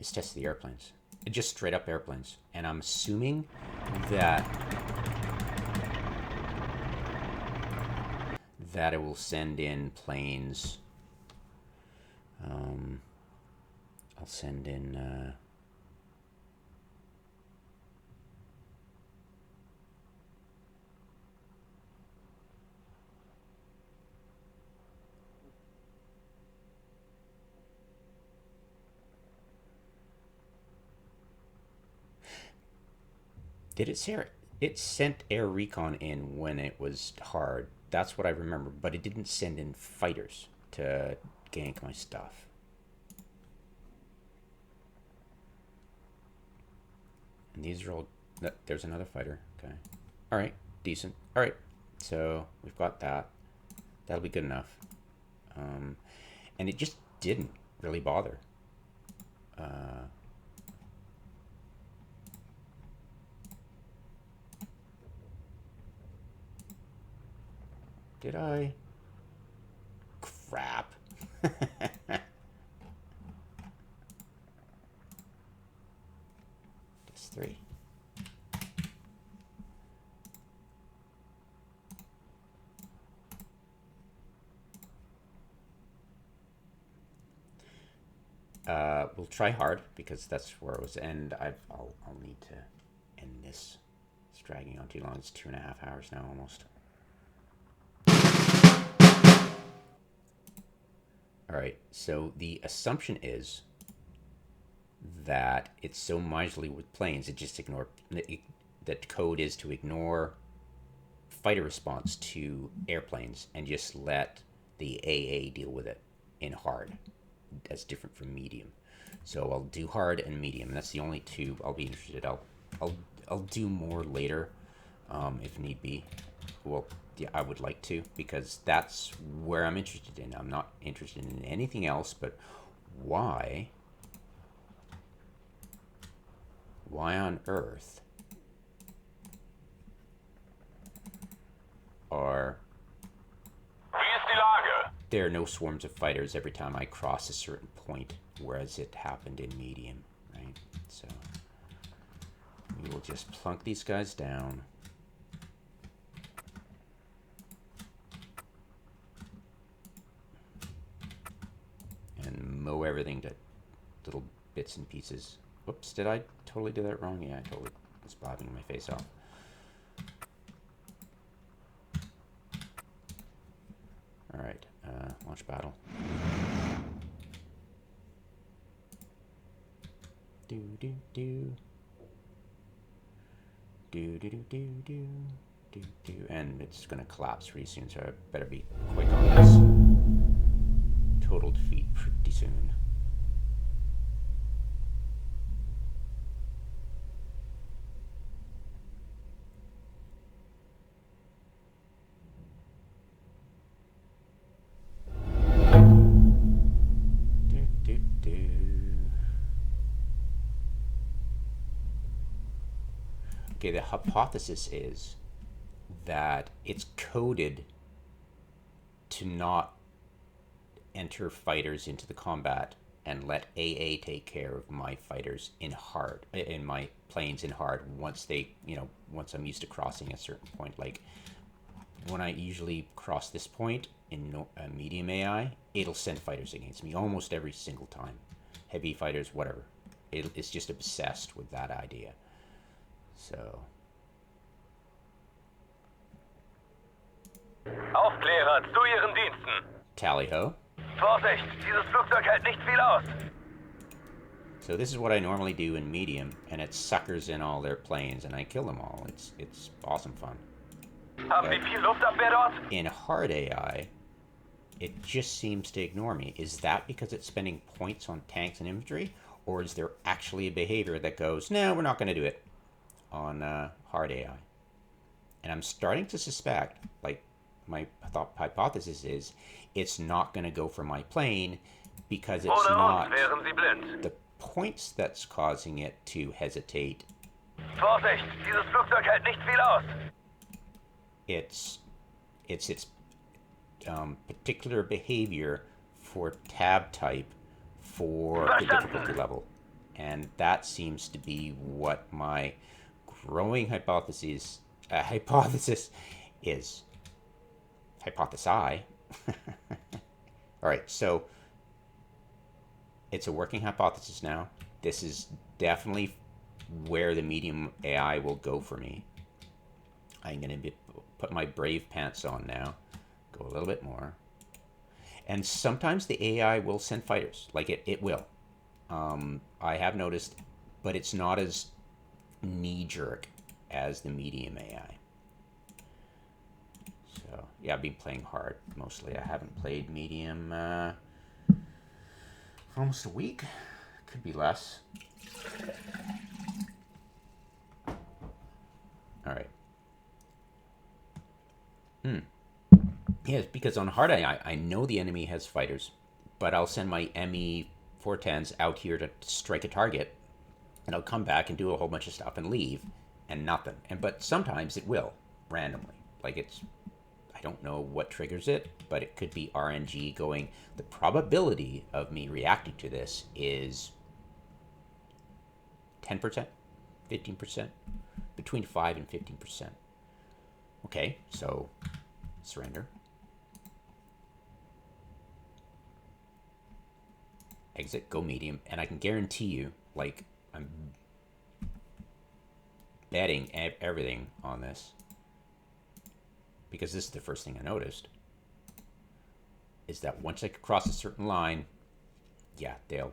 A: is test the airplanes. Just straight up airplanes. And I'm assuming that it will send in planes. I'll send in did it say it sent air recon in when it was hard? That's what I remember, but it didn't send in fighters to gank my stuff. And these are all. There's another fighter. Okay. All right. Decent. All right. So we've got that. That'll be good enough. And it just didn't really bother. Did I? Crap. Just 3. We'll try hard because that's where it was. And I'll need to end this. It's dragging on too long. It's 2.5 hours now almost. All right. So the assumption is that it's so miserly with planes, it just that code is to ignore fighter response to airplanes and just let the AA deal with it in hard. That's different from medium. So I'll do hard and medium. That's the only two I'll be interested. I'll do more later, if need be. Well, yeah, I would like to, because that's where I'm interested in. I'm not interested in anything else. But why on earth are
B: Wie ist die Lage?
A: there are no swarms of fighters every time I cross a certain point, whereas it happened in medium, right? So we will just plunk these guys down. And mow everything to little bits and pieces. Whoops, did I totally do that wrong? Yeah, I totally was blabbing my face off. Alright, launch battle. Do do do. Do do do do do. Do do. And it's gonna collapse pretty soon, so I better be quick on this. Total defeat pretty soon. Okay, the hypothesis is that it's coded to not enter fighters into the combat and let AA take care of my fighters in my planes in hard once once I'm used to crossing a certain point. Like when I usually cross this point in medium AI, it'll send fighters against me almost every single time. Heavy fighters, whatever. It's just obsessed with that idea. So.
C: Aufklärer, zu Ihren Diensten.
A: Tally-ho.
C: Vorsicht, dieses Flugzeug hält nicht viel aus.
A: So this is what I normally do in medium, and it suckers in all their planes, and I kill them all. It's awesome fun.
C: Haben die viel Luftabwehr dort?
A: In hard AI, it just seems to ignore me. Is that because it's spending points on tanks and infantry, or is there actually a behavior that goes, no, we're not going to do it on hard AI? And I'm starting to suspect, like my hypothesis is, it's not going to go for my plane because it's
C: Ohne
A: not
C: uns wären Sie blind.
A: the points that's causing it to hesitate.
C: Vorsicht, dieses Flugzeug hält nicht viel aus.
A: It's particular behavior for tab type for the difficulty level. And that seems to be what my growing hypothesis is. Hypothesi. All right, so it's a working hypothesis now. This is definitely where the medium AI will go for me. I'm going to put my brave pants on now. Go a little bit more. And sometimes the AI will send fighters. Like it will. I have noticed, but it's not as knee-jerk as the medium AI. So, yeah, I've been playing hard mostly. I haven't played medium for almost a week. Could be less. All right. Yes, because on hard AI, I know the enemy has fighters, but I'll send my ME 410s out here to strike a target, and I'll come back and do a whole bunch of stuff and leave, and nothing. But sometimes it will, randomly. Like I don't know what triggers it, but it could be RNG going, the probability of me reacting to this is 10%, 15%, between 5 and 15%. Okay, so surrender. Exit, go medium, and I can guarantee you, like, I'm betting everything on this, because this is the first thing I noticed, is that once I cross a certain line, yeah, they'll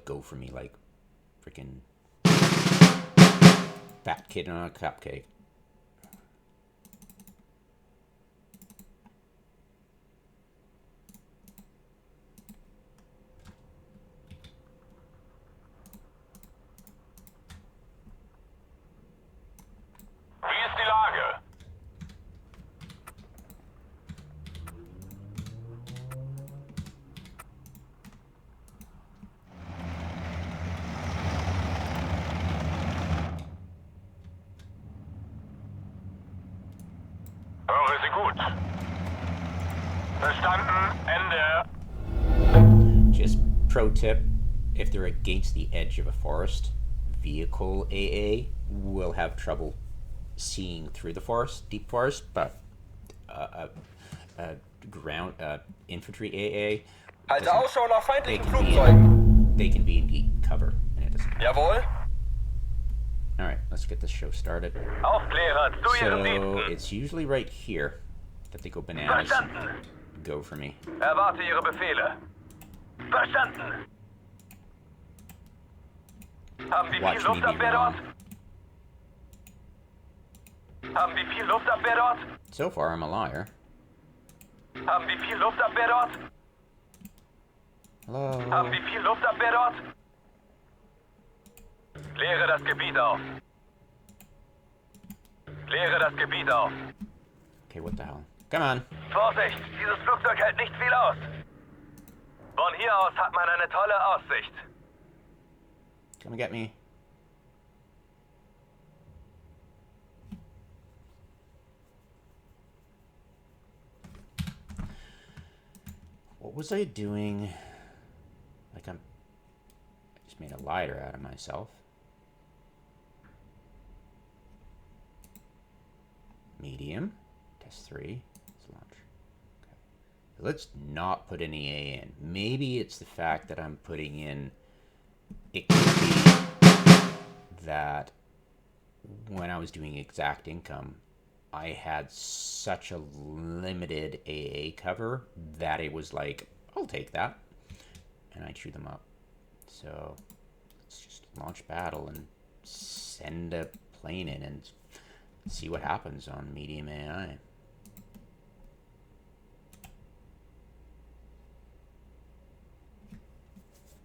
A: go for me like freaking fat kid on a cupcake.
D: sie gut. Verstanden. Ende.
A: Just pro tip, if they're against the edge of a forest, vehicle AA will have trouble seeing through the forest, deep forest, but ground infantry AA
E: Halte
A: doesn't.
E: Ausschau nach
A: They
E: feindlichen
A: can be
E: Flugzeugen.
A: they can be in deep cover, and it doesn't matter.
E: Jawohl.
A: All right, let's get this show started.
C: Aufklärer, zu Ihren
A: So
C: Diensten.
A: it's usually right here that they go bananas and
C: Verstanden.
A: go for me.
C: Erwarte Ihre Befehle. Verstanden. Haben die
A: Watch
C: viel
A: me be
C: Luftabwehr
A: wrong.
C: dort? Haben die viel Luftabwehr dort?
A: So far, I'm a liar.
C: Haben die viel Luftabwehr dort?
A: Hello.
C: Haben die viel Luftabwehr dort? Kläre das Gebiet auf. Kläre das Gebiet auf.
A: Okay, what the hell? Come on.
C: Vorsicht, dieses Flugzeug hält nicht viel aus. Von hier aus hat man eine tolle Aussicht.
A: Come and get me. What was I doing? Like I just made a lighter out of myself. Medium. Test 3. Let's launch. Okay. Let's not put any A in. Maybe it's the fact that I'm putting in. It could be that when I was doing exact income, I had such a limited AA cover that it was like, I'll take that. And I chew them up. So let's just launch battle and send a plane in and see what happens on medium AI.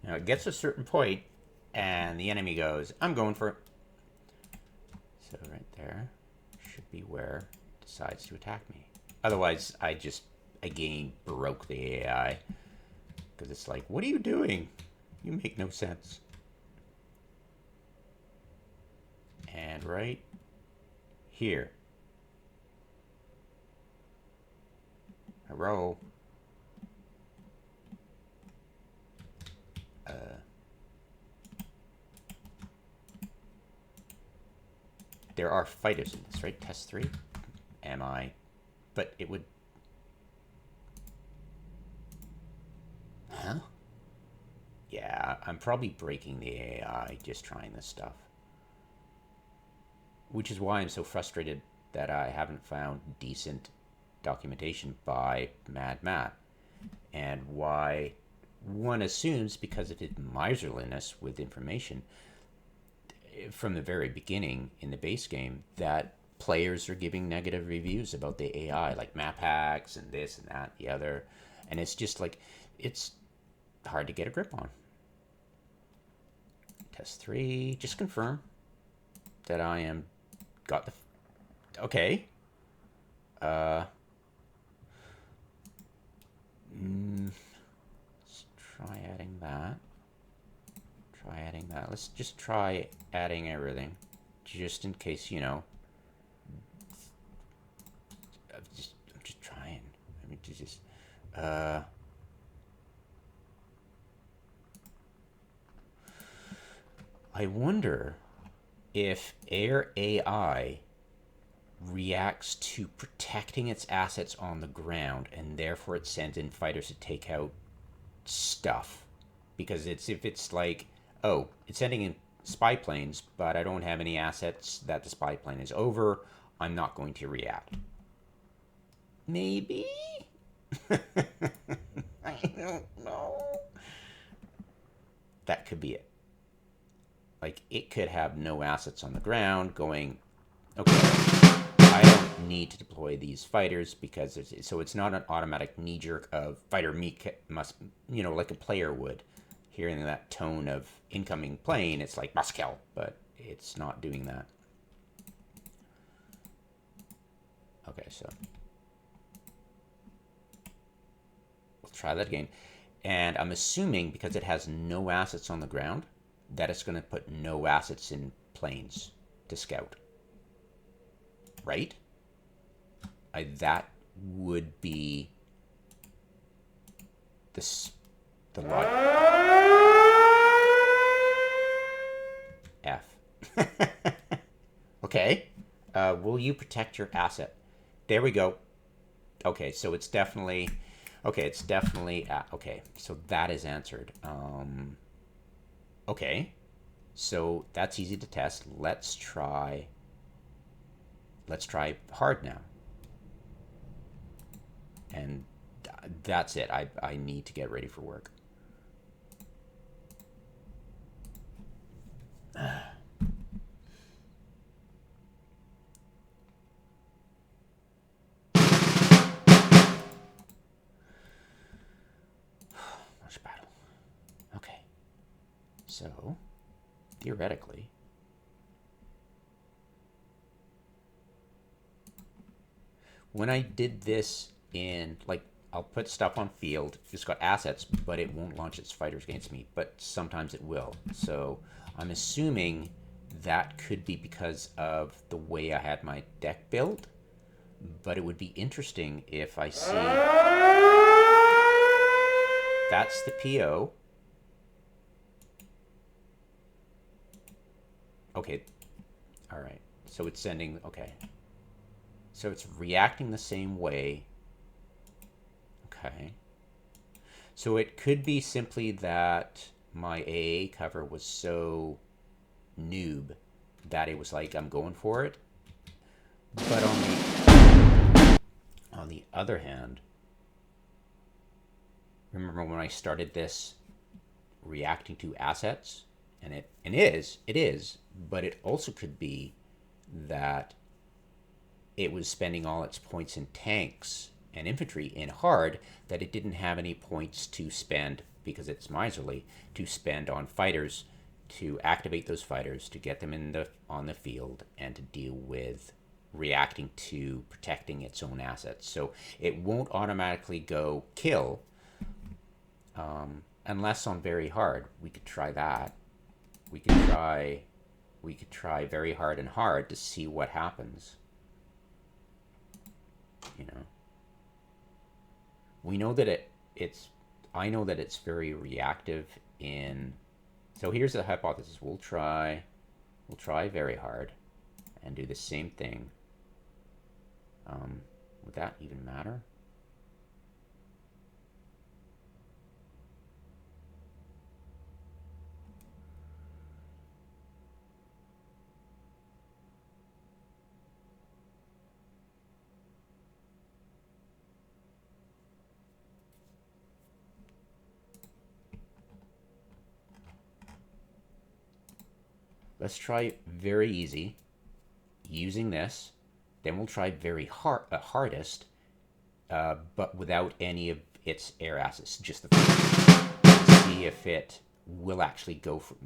A: Now it gets a certain point and the enemy goes, I'm going for it. So right there should be where it decides to attack me. Otherwise, I just, again, broke the AI. Because it's like, what are you doing? You make no sense. And right here. Hello. There are fighters in this, right? Test 3? Am I? But it would... Huh? Yeah, I'm probably breaking the AI just trying this stuff. Which is why I'm so frustrated that I haven't found decent documentation by Mad Matt. And why one assumes, because of his miserliness with information, from the very beginning in the base game, that players are giving negative reviews about the AI, like map hacks and this and that, the other. And it's just like, it's hard to get a grip on. Test 3, just confirm that I am, got the, okay. Let's try adding that. Try adding that. Let's just try adding everything, just in case, you know. I'm just trying. I mean, to just, I wonder if Air AI reacts to protecting its assets on the ground, and therefore it sends in fighters to take out stuff. Because if it's like, oh, it's sending in spy planes, but I don't have any assets that the spy plane is over, I'm not going to react. Maybe? I don't know. That could be it. Like, it could have no assets on the ground going, okay, I don't need to deploy these fighters because so it's not an automatic knee-jerk of fighter me must, you know, like a player would. Hearing that tone of incoming plane, it's like must kill, but it's not doing that. Okay, so we'll try that again. And I'm assuming because it has no assets on the ground, that it's going to put no assets in planes to scout. Right? that would be the log F. Okay. Will you protect your asset? There we go. Okay, so it's definitely... Okay, it's definitely... okay, so that is answered. Okay, so that's easy to test. Let's try hard now. And that's it. I need to get ready for work. Much battle. Okay. So, theoretically, when I did this in, like, I'll put stuff on field, it's got assets, but it won't launch its fighters against me, but sometimes it will. So I'm assuming that could be because of the way I had my deck built, but it would be interesting if I see that's the PO. Okay, all right, so it's sending, okay. So it's reacting the same way. Okay. So it could be simply that my AA cover was so noob that it was like, I'm going for it. But on the other hand, remember when I started this reacting to assets? And it is, but it also could be that it was spending all its points in tanks and infantry in hard, that it didn't have any points to spend, because it's miserly, to spend on fighters, to activate those fighters, to get them on the field, and to deal with reacting to protecting its own assets. So it won't automatically go kill, unless on very hard. We could try that. We could try very hard and hard to see what happens. You know, we know that I know that it's very reactive in. So here's the hypothesis. We'll try very hard and do the same thing. Would that even matter? Let's try very easy using this. Then we'll try very hardest, but without any of its air assets. Just see if it will actually go for,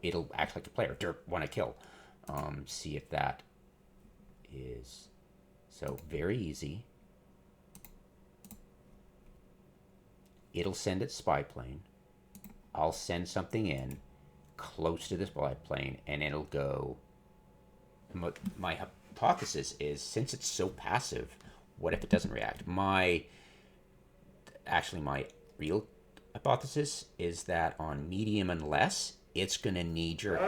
A: it'll act like a player. Want to kill. See if that is. So very easy. It'll send its spy plane. I'll send something in close to this spy plane, and it'll go. My hypothesis is, since it's so passive, what if it doesn't react? My real hypothesis is that on medium and less, it's gonna knee-jerk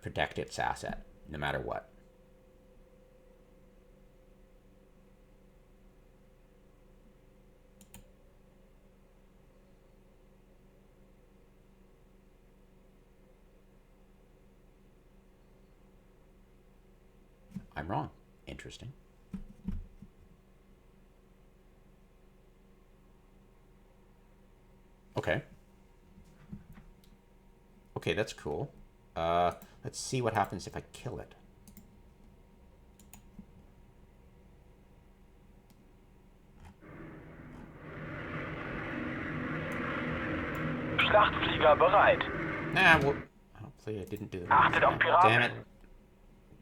A: protect its asset, no matter what. I'm wrong. Interesting. Okay. Okay, that's cool. Let's see what happens if I kill it.
D: Schlachtflieger bereit.
A: Nah, well, hopefully I didn't do that.
D: Achtet auf Piraten.
A: Damn it.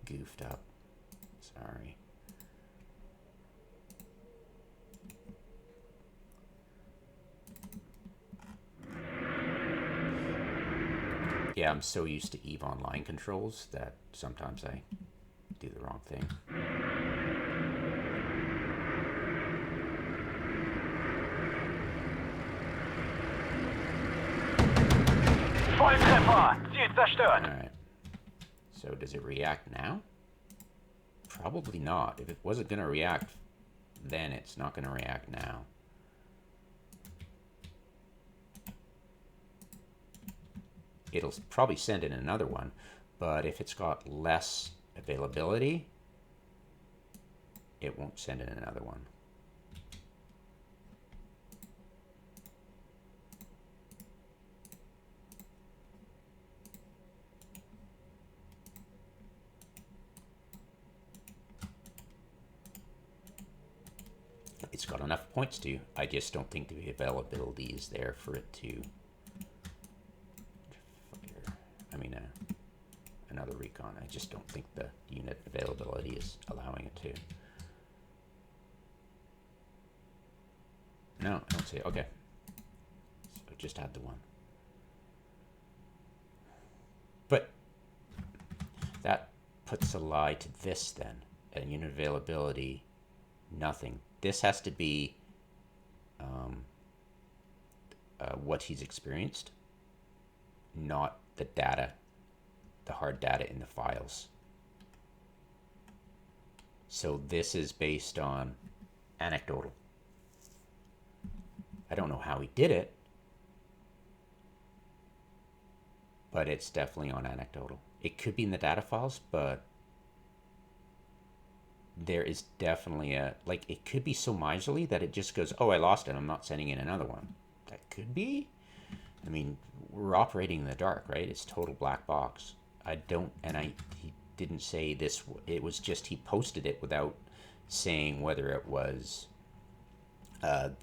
A: Goofed up. Sorry. Yeah, I'm so used to EVE Online controls that sometimes I do thing.
C: Volltreffer! Ziel zerstört!
A: Alright. So does it react now? Probably not. If it wasn't going to react then, it's not going to react now. It'll probably send in another one, but if it's got less availability, it won't send in another one. It's got enough points to. I just don't think the availability is there for it to fire. I mean, another recon. I just don't think the unit availability is allowing it to. No, I don't see it. Okay. So just add the one. But that puts a lie to this then. And unit availability, nothing. This has to be what he's experienced, not the data, the hard data in the files. So this is based on anecdotal. I don't know how he did it, but it's definitely on anecdotal. It could be in the data files, but there is definitely a, like, it could be so miserly that it just goes, oh, I lost it, I'm not sending in another one. That could be. I mean, we're operating in the dark, right? It's total black box. He didn't say this, it was just he posted it without saying whether it was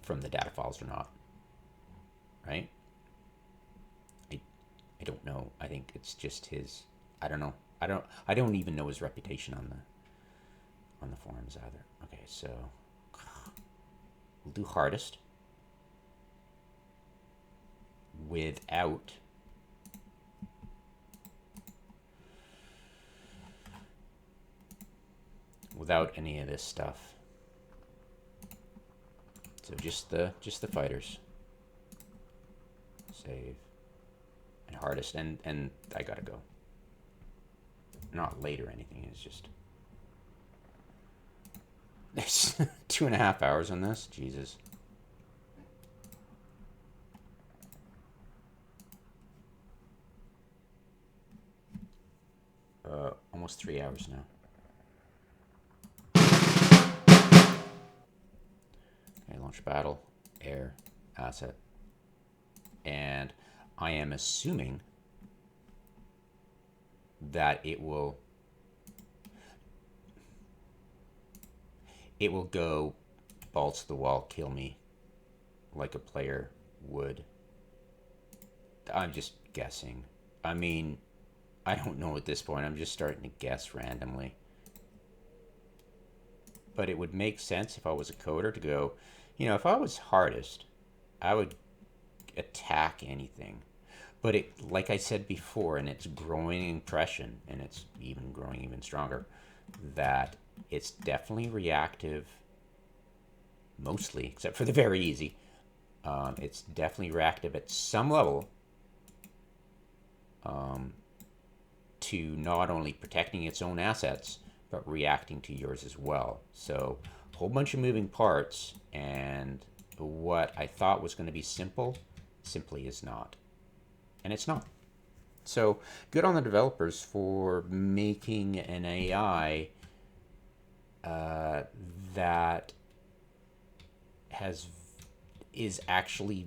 A: from the data files or not, right? I don't know. I think it's just his, I don't know. I don't even know his reputation on the forums either. Okay, so we'll do hardest without any of this stuff. So just the fighters. Save. And hardest, and I gotta go. Not late or anything, it's just there's 2.5 hours on this. Jesus. Almost 3 hours now. Okay, launch battle, air, asset. And I am assuming that it will go balls to the wall, kill me like a player would. I'm just guessing. I mean, I don't know at this point. I'm just starting to guess randomly. But it would make sense if I was a coder to go, you know, if I was hardest, I would attack anything. But it, like I said before, and it's growing impression, and it's even growing even stronger, that it's definitely reactive, mostly, except for the very easy. It's definitely reactive at some level to not only protecting its own assets, but reacting to yours as well. So a whole bunch of moving parts, and what I thought was going to be simple simply is not. And it's not. So good on the developers for making an AI that is actually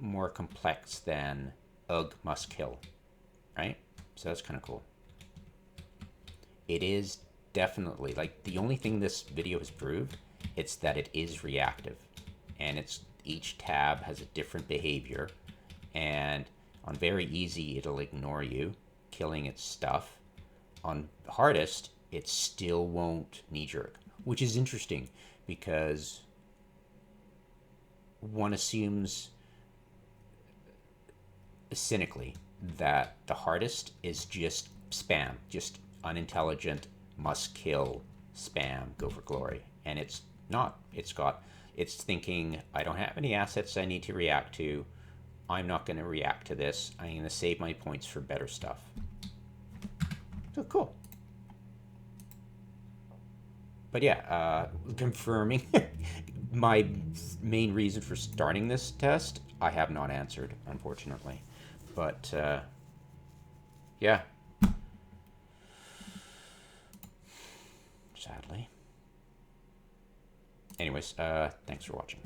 A: more complex than UG must kill, right? So that's kind of cool. It is definitely, like, the only thing this video has proved, it's that it is reactive, and it's each tab has a different behavior, and on very easy it'll ignore you, killing its stuff. On hardest, it still won't knee-jerk, which is interesting because one assumes cynically that the hardest is just spam, just unintelligent must kill, spam, go for glory. And it's not. It's thinking, I don't have any assets I need to react to. I'm not going to react to this. I'm going to save my points for better stuff. So cool. But yeah, confirming my main reason for starting this test, I have not answered, unfortunately. But yeah, sadly. Anyways, thanks for watching.